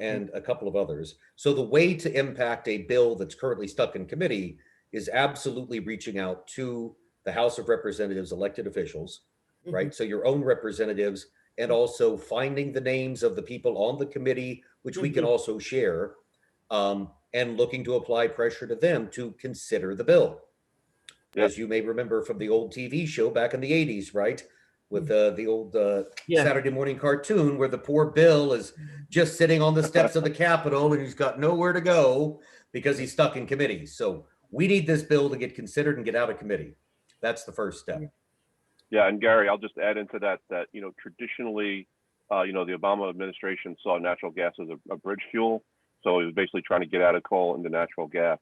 and a couple of others. So the way to impact a bill that's currently stuck in committee is absolutely reaching out to the House of Representatives elected officials, right? So your own representatives, and also finding the names of the people on the committee, which we can also share, and looking to apply pressure to them to consider the bill. Yep. As you may remember from the old TV show back in the 80s, right? With the old Saturday morning cartoon where the poor Bill is just sitting on the steps of the Capitol and he's got nowhere to go because he's stuck in committee. So we need this bill to get considered and get out of committee. That's the first step. Yeah, and Gary, I'll just add into that, traditionally, the Obama administration saw natural gas as a bridge fuel. So it was basically trying to get out of coal into natural gas,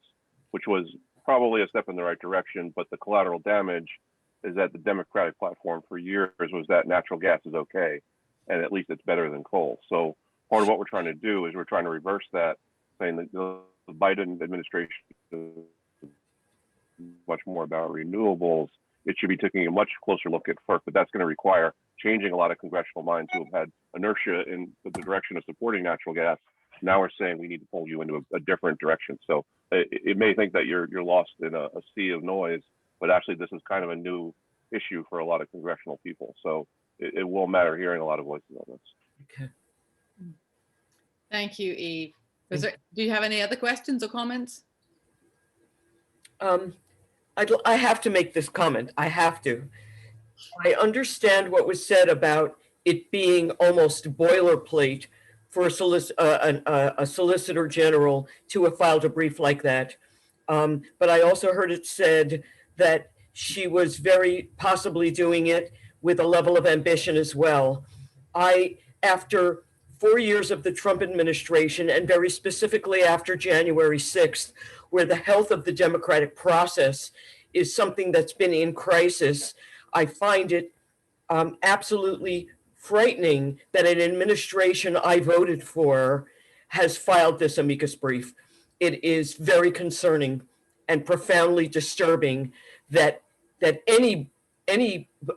which was probably a step in the right direction. But the collateral damage is that the Democratic platform for years was that natural gas is okay, and at least it's better than coal. So part of what we're trying to do is we're trying to reverse that, saying that the Biden administration is much more about renewables. It should be taking a much closer look at FERC, but that's going to require changing a lot of congressional minds who have had inertia in the direction of supporting natural gas. Now we're saying we need to pull you into a different direction. So it may think that you're lost in a sea of noise, but actually this is kind of a new issue for a lot of congressional people. So it will matter hearing a lot of voices on this. Okay. Thank you, Eve. Do you have any other questions or comments? I have to make this comment. I have to. I understand what was said about it being almost boilerplate for a solicitor general to have filed a brief like that. But I also heard it said that she was very possibly doing it with a level of ambition as well. After 4 years of the Trump administration, and very specifically after January 6th, where the health of the democratic process is something that's been in crisis, I find it absolutely frightening that an administration I voted for has filed this amicus brief. It is very concerning and profoundly disturbing that any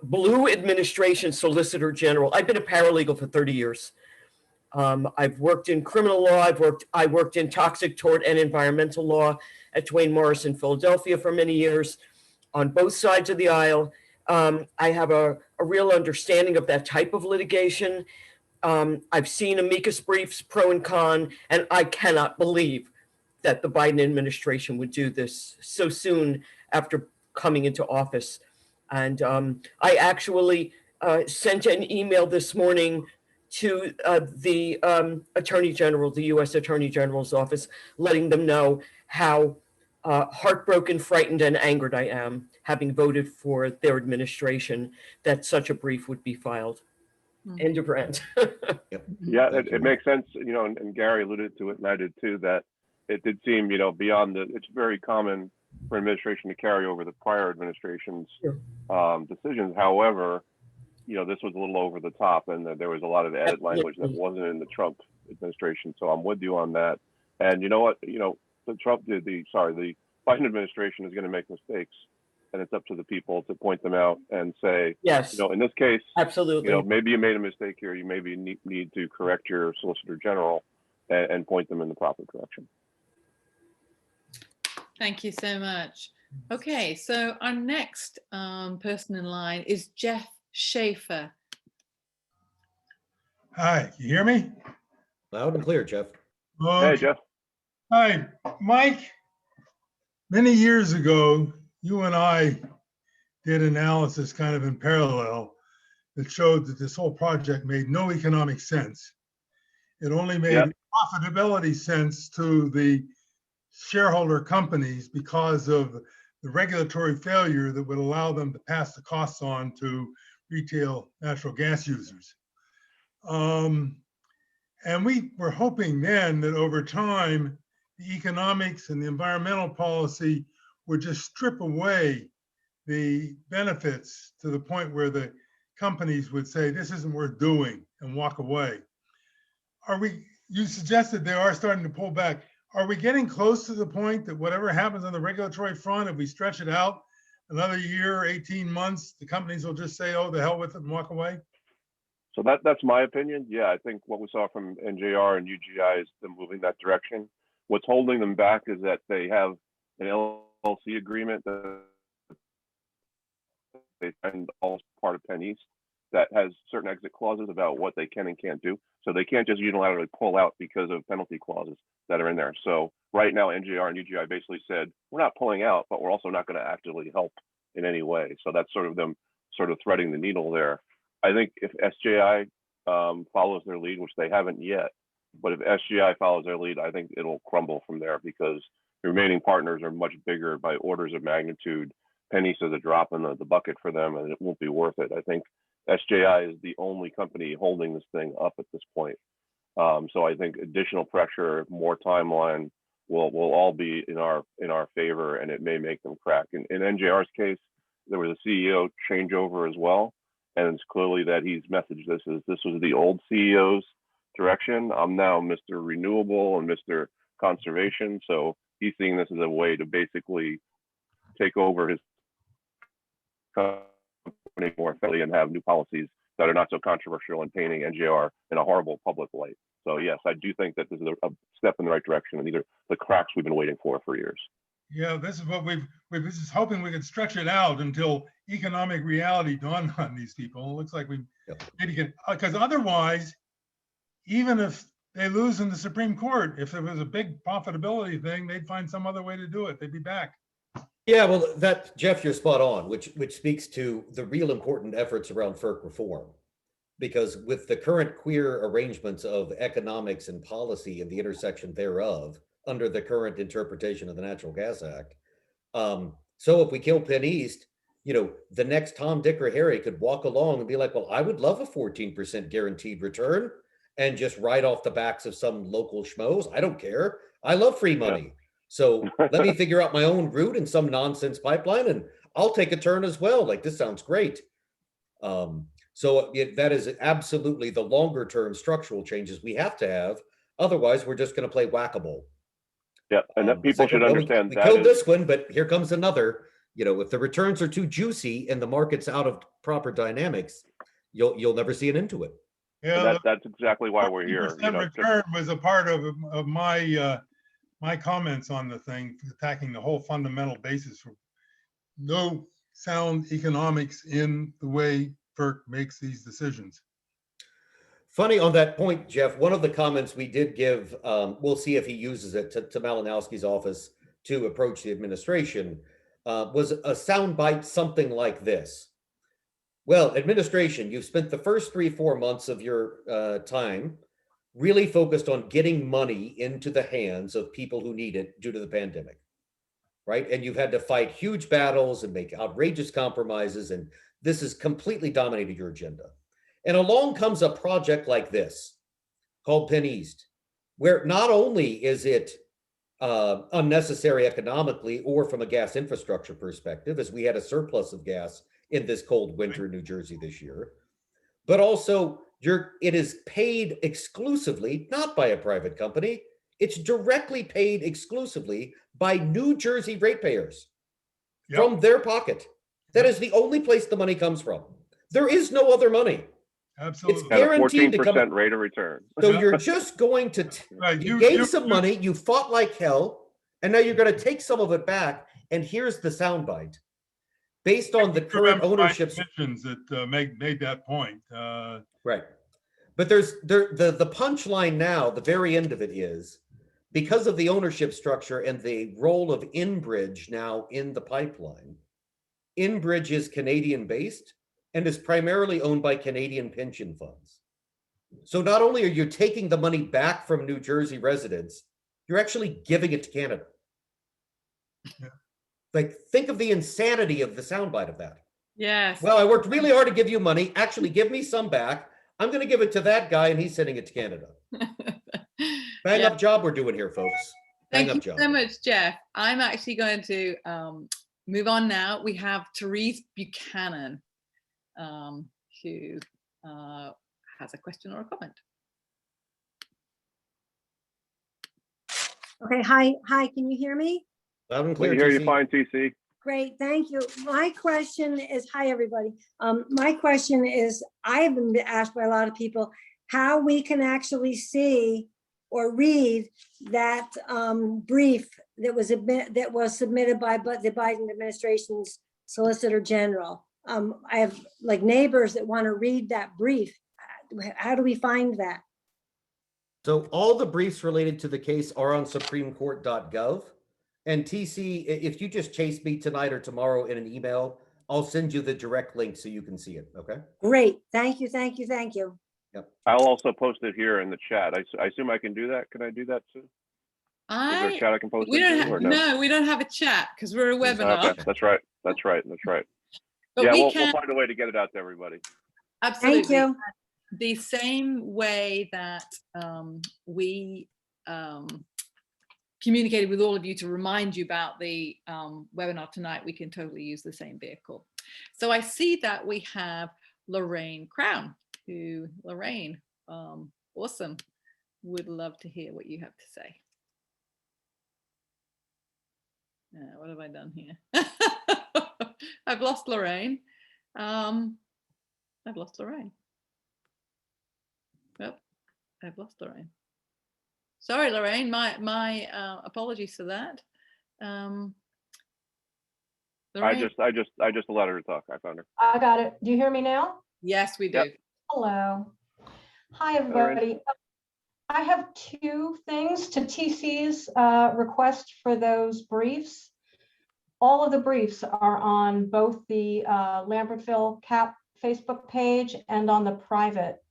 blue administration solicitor general, I've been a paralegal for 30 years. I've worked in criminal law. I worked in toxic tort and environmental law at Twain Morris in Philadelphia for many years on both sides of the aisle. I have a real understanding of that type of litigation. I've seen amicus briefs, pro and con, and I cannot believe that the Biden administration would do this so soon after coming into office. And I actually sent an email this morning to the Attorney General, the U.S. Attorney General's office, letting them know how heartbroken, frightened, and angered I am, having voted for their administration, that such a brief would be filed. End of rant. Yep. Yeah, Thank you. it makes sense, you know, and Gary alluded to it, and I did too, that it did seem, you know, beyond it's very common for administration to carry over the prior administration's Sure. decisions. However, you know, this was a little over the top, and there was a lot of added language that Absolutely. wasn't in the Trump administration. So I'm with you on that. And you know what? You know, the Biden administration is going to make mistakes, and it's up to the people to point them out and say, Yes, you know, in this case, absolutely. you know, maybe you made a mistake here. You maybe need to correct your Solicitor General and point them in the proper direction. Thank you so much. Okay, so our next person in line is Jeff Schaefer. Hi, you hear me? Loud and clear, Jeff. Okay. Hey, Jeff. Hi, Mike. Many years ago, you and I did analysis kind of in parallel that showed that this whole project made no economic sense. It only made profitability sense to the shareholder companies because of the regulatory failure that would allow them to pass the costs on to retail natural gas users. And we were hoping then that over time, the economics and the environmental policy would just strip away the benefits to the point where the companies would say, this isn't worth doing, and walk away. You suggested they are starting to pull back. Are we getting close to the point that whatever happens on the regulatory front, if we stretch it out another year, 18 months, the companies will just say, oh, the hell with it and walk away? So that's my opinion. Yeah, I think what we saw from NJR and UGI is them moving that direction. What's holding them back is that they have an LLC agreement that they signed all part of PennEast that has certain exit clauses about what they can and can't do. So they can't just unilaterally pull out because of penalty clauses that are in there. So right now, NJR and UGI basically said, we're not pulling out, but we're also not going to actively help in any way. So that's sort of them sort of threading the needle there. I think if SJI follows their lead, which they haven't yet, but if SJI follows their lead, I think it'll crumble from there because the remaining partners are much bigger by orders of magnitude. PennEast is a drop in the bucket for them, and it won't be worth it. I think SJI is the only company holding this thing up at this point. So I think additional pressure, more timeline will all be in our favor, and it may make them crack. In NJR's case, there was a CEO changeover as well, and it's clearly that he's messaged this was the old CEO's direction. I'm now Mr. Renewable and Mr. Conservation, so he's seeing this as a way to basically take over his company more effectively and have new policies that are not so controversial and painting NJR in a horrible public light. So yes, I do think that this is a step in the right direction, and these are the cracks we've been waiting for years. Yeah, this is what we've just hoping we could stretch it out until economic reality dawned on these people. It looks like we maybe can, because otherwise, even if they lose in the Supreme Court, if there was a big profitability thing, they'd find some other way to do it. They'd be back. Yeah, well, Jeff, you're spot on, which speaks to the real important efforts around FERC reform. Because with the current queer arrangements of economics and policy and the intersection thereof under the current interpretation of the Natural Gas Act, so if we kill PennEast, you know, the next Tom, Dick, or Harry could walk along and be like, well, I would love a 14% guaranteed return and just write off the backs of some local schmoes. I don't care. I love free money. Yeah. So let me figure out my own route in some nonsense pipeline and I'll take a turn as well. Like, this sounds great. So that is absolutely the longer term structural changes we have to have. Otherwise, we're just going to play whack-a-mole. Yeah, and that people should understand we killed this one, but here comes another. You know, if the returns are too juicy and the market's out of proper dynamics, you'll never see an end to it. Yeah, that's exactly why we're here. You know, return was a part of my my comments on the thing, attacking the whole fundamental basis for no sound economics in the way FERC makes these decisions. Funny on that point, Jeff, one of the comments we did give, we'll see if he uses it, to Malinowski's office to approach the administration, was a soundbite something like this. Well, administration, you've spent the first 3-4 months of your time really focused on getting money into the hands of people who need it due to the pandemic, right? And you've had to fight huge battles and make outrageous compromises, and this has completely dominated your agenda. And along comes a project like this called PennEast, where not only is it unnecessary economically or from a gas infrastructure perspective, as we had a surplus of gas in this cold winter in New Jersey this year, but also it is paid exclusively, not by a private company, it's directly paid exclusively by New Jersey ratepayers from their pocket. That is the only place the money comes from. There is no other money. Absolutely. It's At a guaranteed to come. 14% rate of return. So you're just going to, Right, you gave some money, you fought like hell, and now you're going to take some of it back. And here's the soundbite. Based on the current ownership. That made that point. Right. But the punchline now, the very end of it is, because of the ownership structure and the role of Enbridge now in the pipeline, Enbridge is Canadian based and is primarily owned by Canadian pension funds. So not only are you taking the money back from New Jersey residents, you're actually giving it to Canada. Yeah. Like, think of the insanity of the soundbite of that. Yes. Well, I worked really hard to give you money. Actually, give me some back. I'm going to give it to that guy, and he's sending it to Canada. Bang up job we're doing here, folks. Bang Thank up you job. so much, Jeff. I'm actually going to move on now. We have Therese Buchanan, who has a question or a comment. Okay, hi, can you hear me? Loud and We clear, hear you TC. fine, TC. Great, thank you. My question is, hi, everybody. My question is, I have been asked by a lot of people how we can actually see or read that brief that was submitted by the Biden administration's Solicitor General. I have like neighbors that want to read that brief. How do we find that? So all the briefs related to the case are on supremecourt.gov. And TC, if you just chase me tonight or tomorrow in an email, I'll send you the direct link so you can see it, okay? Great, thank you, thank you, thank you. Yep. I'll also post it here in the chat. I assume I can do that. Can I do that too? Is there a chat I can post We it don't to, have, or no? no, we don't have a chat because we're a webinar. Okay, that's right. That's right. That's right. But Yeah, we we'll can, find a way to get it out to everybody. absolutely. Thank you. The same way that we communicated with all of you to remind you about the webinar tonight, we can totally use the same vehicle. So I see that we have Lorraine Crown, who, Lorraine, awesome. Would love to hear what you have to say. What have I done here? I've lost Lorraine. I've lost Lorraine. Well, I've lost Lorraine. Sorry, Lorraine. My apologies for that. Lorraine. I just allowed her to talk. I found her. I got it. Do you hear me now? Yes, we do. Yep. Hello. Hi, everybody. I have two things to TC's request for those briefs. All of the briefs are on both the Lambertville CAP Facebook page and on the private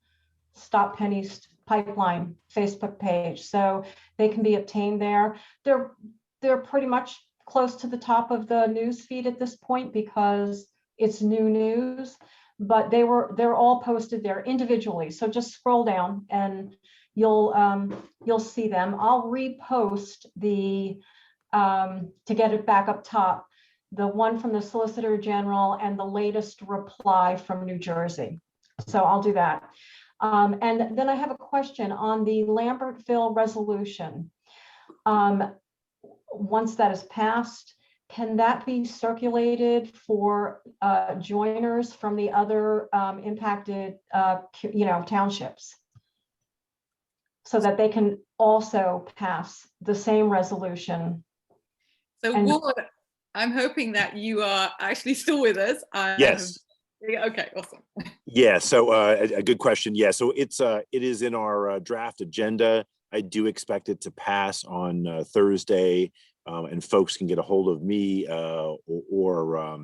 Stop PennEast Pipeline Facebook page. So they can be obtained there. They're pretty much close to the top of the news feed at this point because it's new news, but they're all posted there individually. So just scroll down and you'll see them. I'll repost the to get it back up top, the one from the Solicitor General and the latest reply from New Jersey. So I'll do that. And then I have a question on the Lambertville resolution. Once that is passed, can that be circulated for joiners from the other impacted townships so that they can also pass the same resolution? So Ward, I'm hoping that you are actually still with us. Yes. Okay, awesome. Yeah, so a good question. Yeah, so it is in our draft agenda. I do expect it to pass on Thursday, and folks can get a hold of me or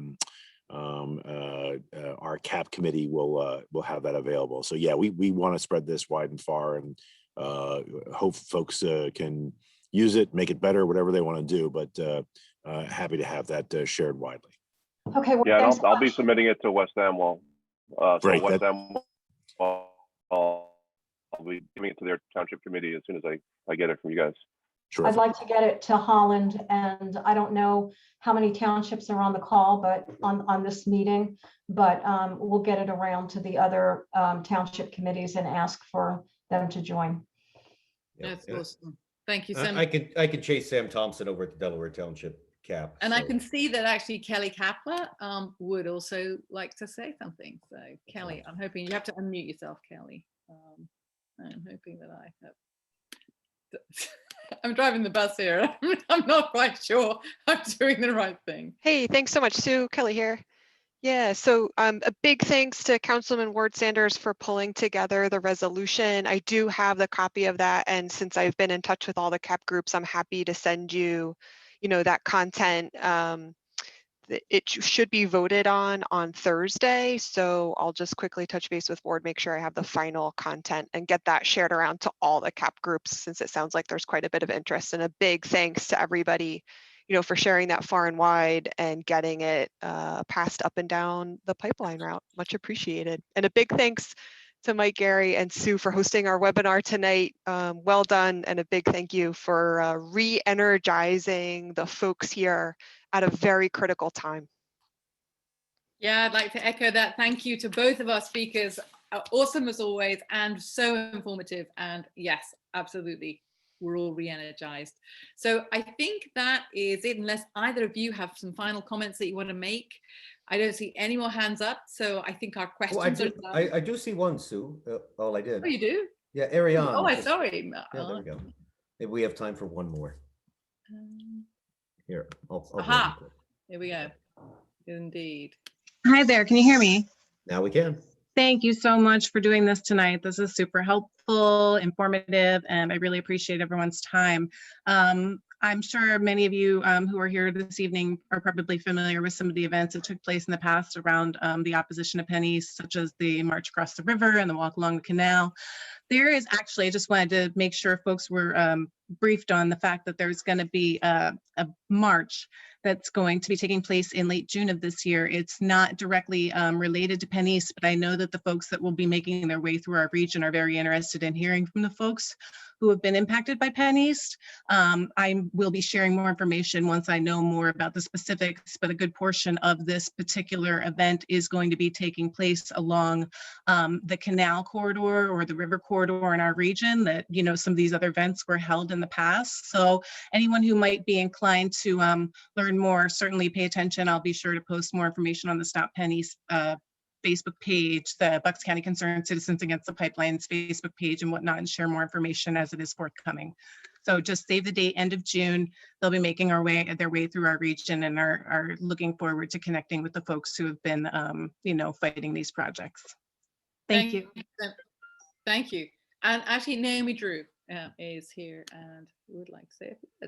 our CAP committee will have that available. So yeah, we want to spread this wide and far, and hope folks can use it, make it better, whatever they want to do. But happy to have that shared widely. Okay. Well, Yeah, and thanks so I'll be much. submitting it to West Amwell. So Great, West Amwell, I'll be giving it to their township committee as soon as I get it from you guys. I'd Terrific. like to get it to Holland, and I don't know how many townships are on the call, but on this meeting, but we'll get it around to the other township committees and ask for them to join. Yeah. That's awesome. Thank you so I much. I could chase Sam Thompson over at the Delaware Township CAP. And I so- can see that actually Kelly Kapler would also like to say something. So Kelly, I'm hoping you have to unmute yourself, Kelly. I'm hoping that I have. I'm driving the bus here. I'm not quite sure I'm doing the right thing. Hey, thanks so much, Sue. Kelly here. Yeah, so a big thanks to Councilman Ward Sanders for pulling together the resolution. I do have the copy of that, and since I've been in touch with all the CAP groups, I'm happy to send you, that content. It should be voted on Thursday, so I'll just quickly touch base with Ward, make sure I have the final content and get that shared around to all the CAP groups, since it sounds like there's quite a bit of interest. And a big thanks to everybody, for sharing that far and wide and getting it passed up and down the pipeline route. Much appreciated. And a big thanks to Mike, Gary, and Sue for hosting our webinar tonight. Well done, and a big thank you for re-energizing the folks here at a very critical time. Yeah, I'd like to echo that. Thank you to both of our speakers. Awesome as always, and so informative. And yes, absolutely, we're all re-energized. So I think that is it, unless either of you have some final comments that you want to make. I don't see any more hands up, so I think our questions are done. I do see one, Sue. Oh, I did. Oh, you do? Yeah, Ariane. Oh, I'm sorry. Yeah, there we go. Maybe we have time for one more. Here, I'll Aha, here we go. Indeed. Hi there, can you hear me? Now we can. Thank you so much for doing this tonight. This is super helpful, informative, and I really appreciate everyone's time. I'm sure many of you who are here this evening are probably familiar with some of the events that took place in the past around the opposition to PennEast, such as the March Across the River and the Walk Along the Canal. There is actually, I just wanted to make sure folks were briefed on the fact that there's going to be a march that's going to be taking place in late June of this year. It's not directly related to PennEast, but I know that the folks that will be making their way through our region are very interested in hearing from the folks who have been impacted by PennEast. I will be sharing more information once I know more about the specifics, but a good portion of this particular event is going to be taking place along the canal corridor or the river corridor in our region that, some of these other events were held in the past. So anyone who might be inclined to learn more, certainly pay attention. I'll be sure to post more information on the Stop PennEast Facebook page, the Bucks County Concerned Citizens Against the Pipelines Facebook page and whatnot, and share more information as it is forthcoming. So just save the date, end of June. They'll be making their way through our region and are looking forward to connecting with the folks who have been, fighting these projects. Thank you. Thank you. And actually, Naomi Drew is here and would like to say a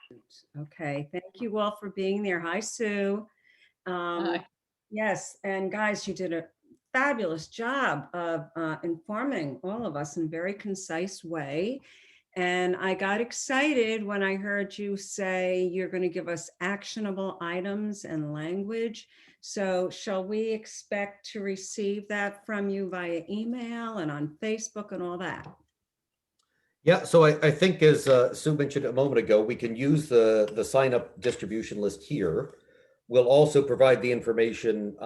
few words. Okay, thank you all for being there. Hi, Sue. Hi. Yes, and guys, you did a fabulous job of informing all of us in a very concise way. And I got excited when I heard you say you're going to give us actionable items and language. So shall we expect to receive that from you via email and on Facebook and all that? Yeah, so I think as Sue mentioned a moment ago, we can use the sign up distribution list here. We'll also provide the information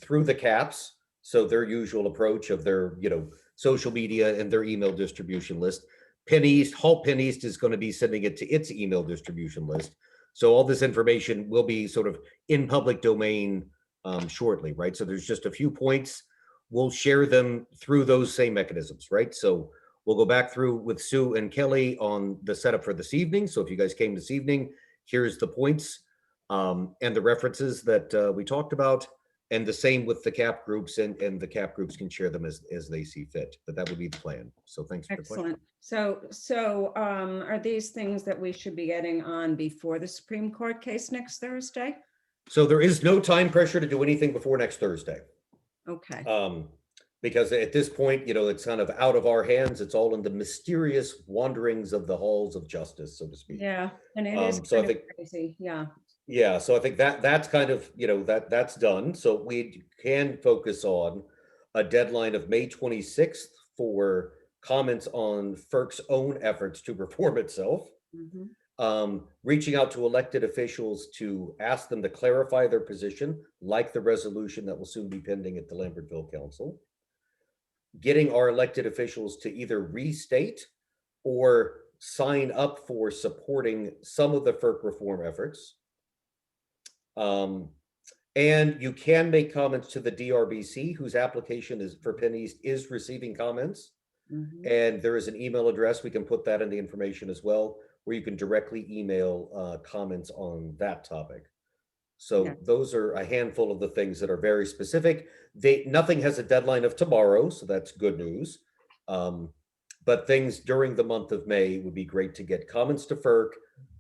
through the CAPs, so their usual approach of their social media and their email distribution list. PennEast is going to be sending it to its email distribution list. So all this information will be sort of in public domain shortly, right? So there's just a few points. We'll share them through those same mechanisms, right? So we'll go back through with Sue and Kelly on the setup for this evening. So if you guys came this evening, here's the points and the references that we talked about, and the same with the CAP groups, and the CAP groups can share them as they see fit. But that would be the plan. So thanks for the question. Excellent. So are these things that we should be getting on before the Supreme Court case next Thursday? So there is no time pressure to do anything before next Thursday. Okay. Because at this point, you know, it's kind of out of our hands. It's all in the mysterious wanderings of the halls of justice, so to speak. Yeah, and it is So I kind of think, crazy. Yeah. yeah, so I think that's kind of, you know, that's done. So we can focus on a deadline of May 26th for comments on FERC's own efforts to reform itself. Mhm. Reaching out to elected officials to ask them to clarify their position, like the resolution that will soon be pending at the Lambertville Council. Getting our elected officials to either restate or sign up for supporting some of the FERC reform efforts. And you can make comments to the DRBC, whose application is for PennEast is receiving comments. Mhm. And there is an email address, we can put that in the information as well, where you can directly email comments on that topic. So Yeah. those are a handful of the things that are very specific. Nothing has a deadline of tomorrow, so that's good news. But things during the month of May would be great to get comments to FERC,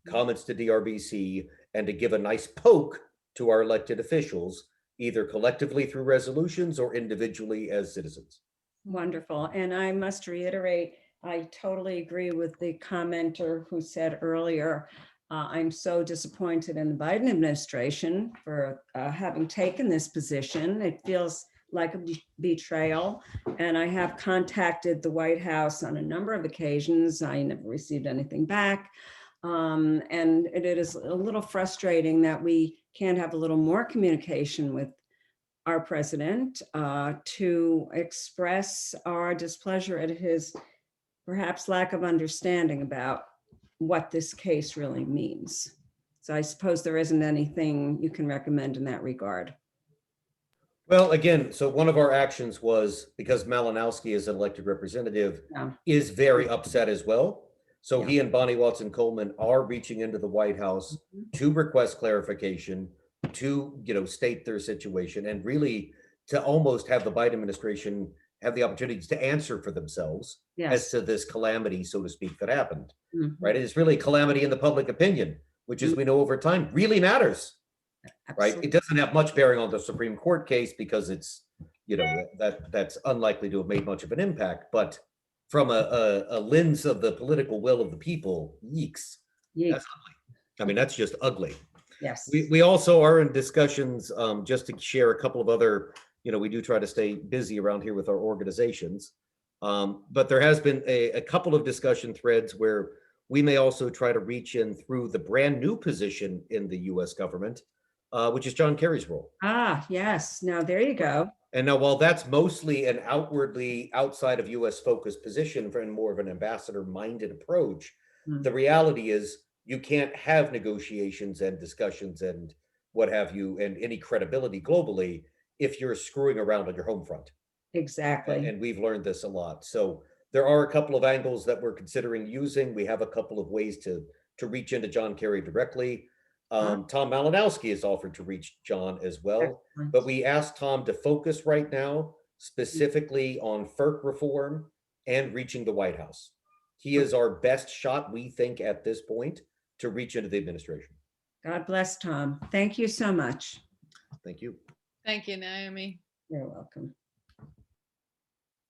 comments to DRBC, and to give a nice poke to our elected officials, either collectively through resolutions or individually as citizens. Wonderful. And I must reiterate, I totally agree with the commenter who said earlier, I'm so disappointed in the Biden administration for having taken this position. It feels like a betrayal. And I have contacted the White House on a number of occasions. I never received anything back. And it is a little frustrating that we can't have a little more communication with our president to express our displeasure at his perhaps lack of understanding about what this case really means. So I suppose there isn't anything you can recommend in that regard. Well, again, so one of our actions was, because Malinowski is an elected representative, Yeah. is very upset as well. So Yeah. he and Bonnie Watson Coleman are reaching into the White House to request clarification, to, you know, state their situation, and really to almost have the Biden administration have the opportunities to answer for themselves as Yes. to this calamity, so to speak, that happened. Mhm. Right? It is really a calamity in the public opinion, which, as we know over time, really matters. Right? Absolutely. It doesn't have much bearing on the Supreme Court case because it's, you know, that's unlikely to have made much of an impact. But from a lens of the political will of the people, yeeks, Yeek. that's ugly. I mean, that's just ugly. Yes. We also are in discussions, just to share a couple of other, you know, we do try to stay busy around here with our organizations. But there has been a couple of discussion threads where we may also try to reach in through the brand new position in the US government, which is John Kerry's role. Ah, yes. Now there you go. And now, while that's mostly an outwardly outside of US focused position for more of an ambassador minded approach, the reality is you can't have negotiations and discussions and what have you, and any credibility globally if you're screwing around on your home front. Exactly. And we've learned this a lot. So there are a couple of angles that we're considering using. We have a couple of ways to reach into John Kerry directly. Tom Malinowski has offered to reach John as well, Excellent. but we asked Tom to focus right now specifically on FERC reform and reaching the White House. He is our best shot, we think, at this point to reach into the administration. God bless Tom. Thank you so much. Thank you. Thank you, Naomi. You're welcome.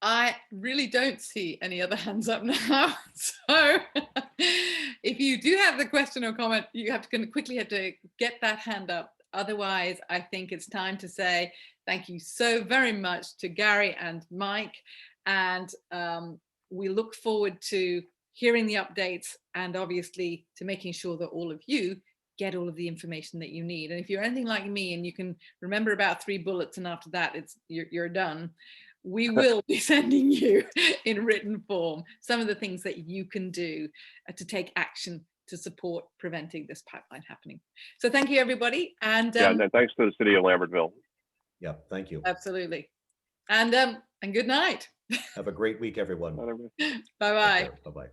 I really don't see any other hands up now. So if you do have the question or comment, you have to quickly have to get that hand up. Otherwise, I think it's time to say thank you so very much to Gary and Mike. And we look forward to hearing the updates and obviously to making sure that all of you get all of the information that you need. And if you're anything like me and you can remember about 3 bullets and after that you're done, we will be sending you in written form some of the things that you can do to take action to support preventing this pipeline happening. So thank you, everybody. And thanks to the city of Lambertville. Yeah, thank you. Absolutely. And good night. Have a great week, everyone. Bye-bye. Bye-bye.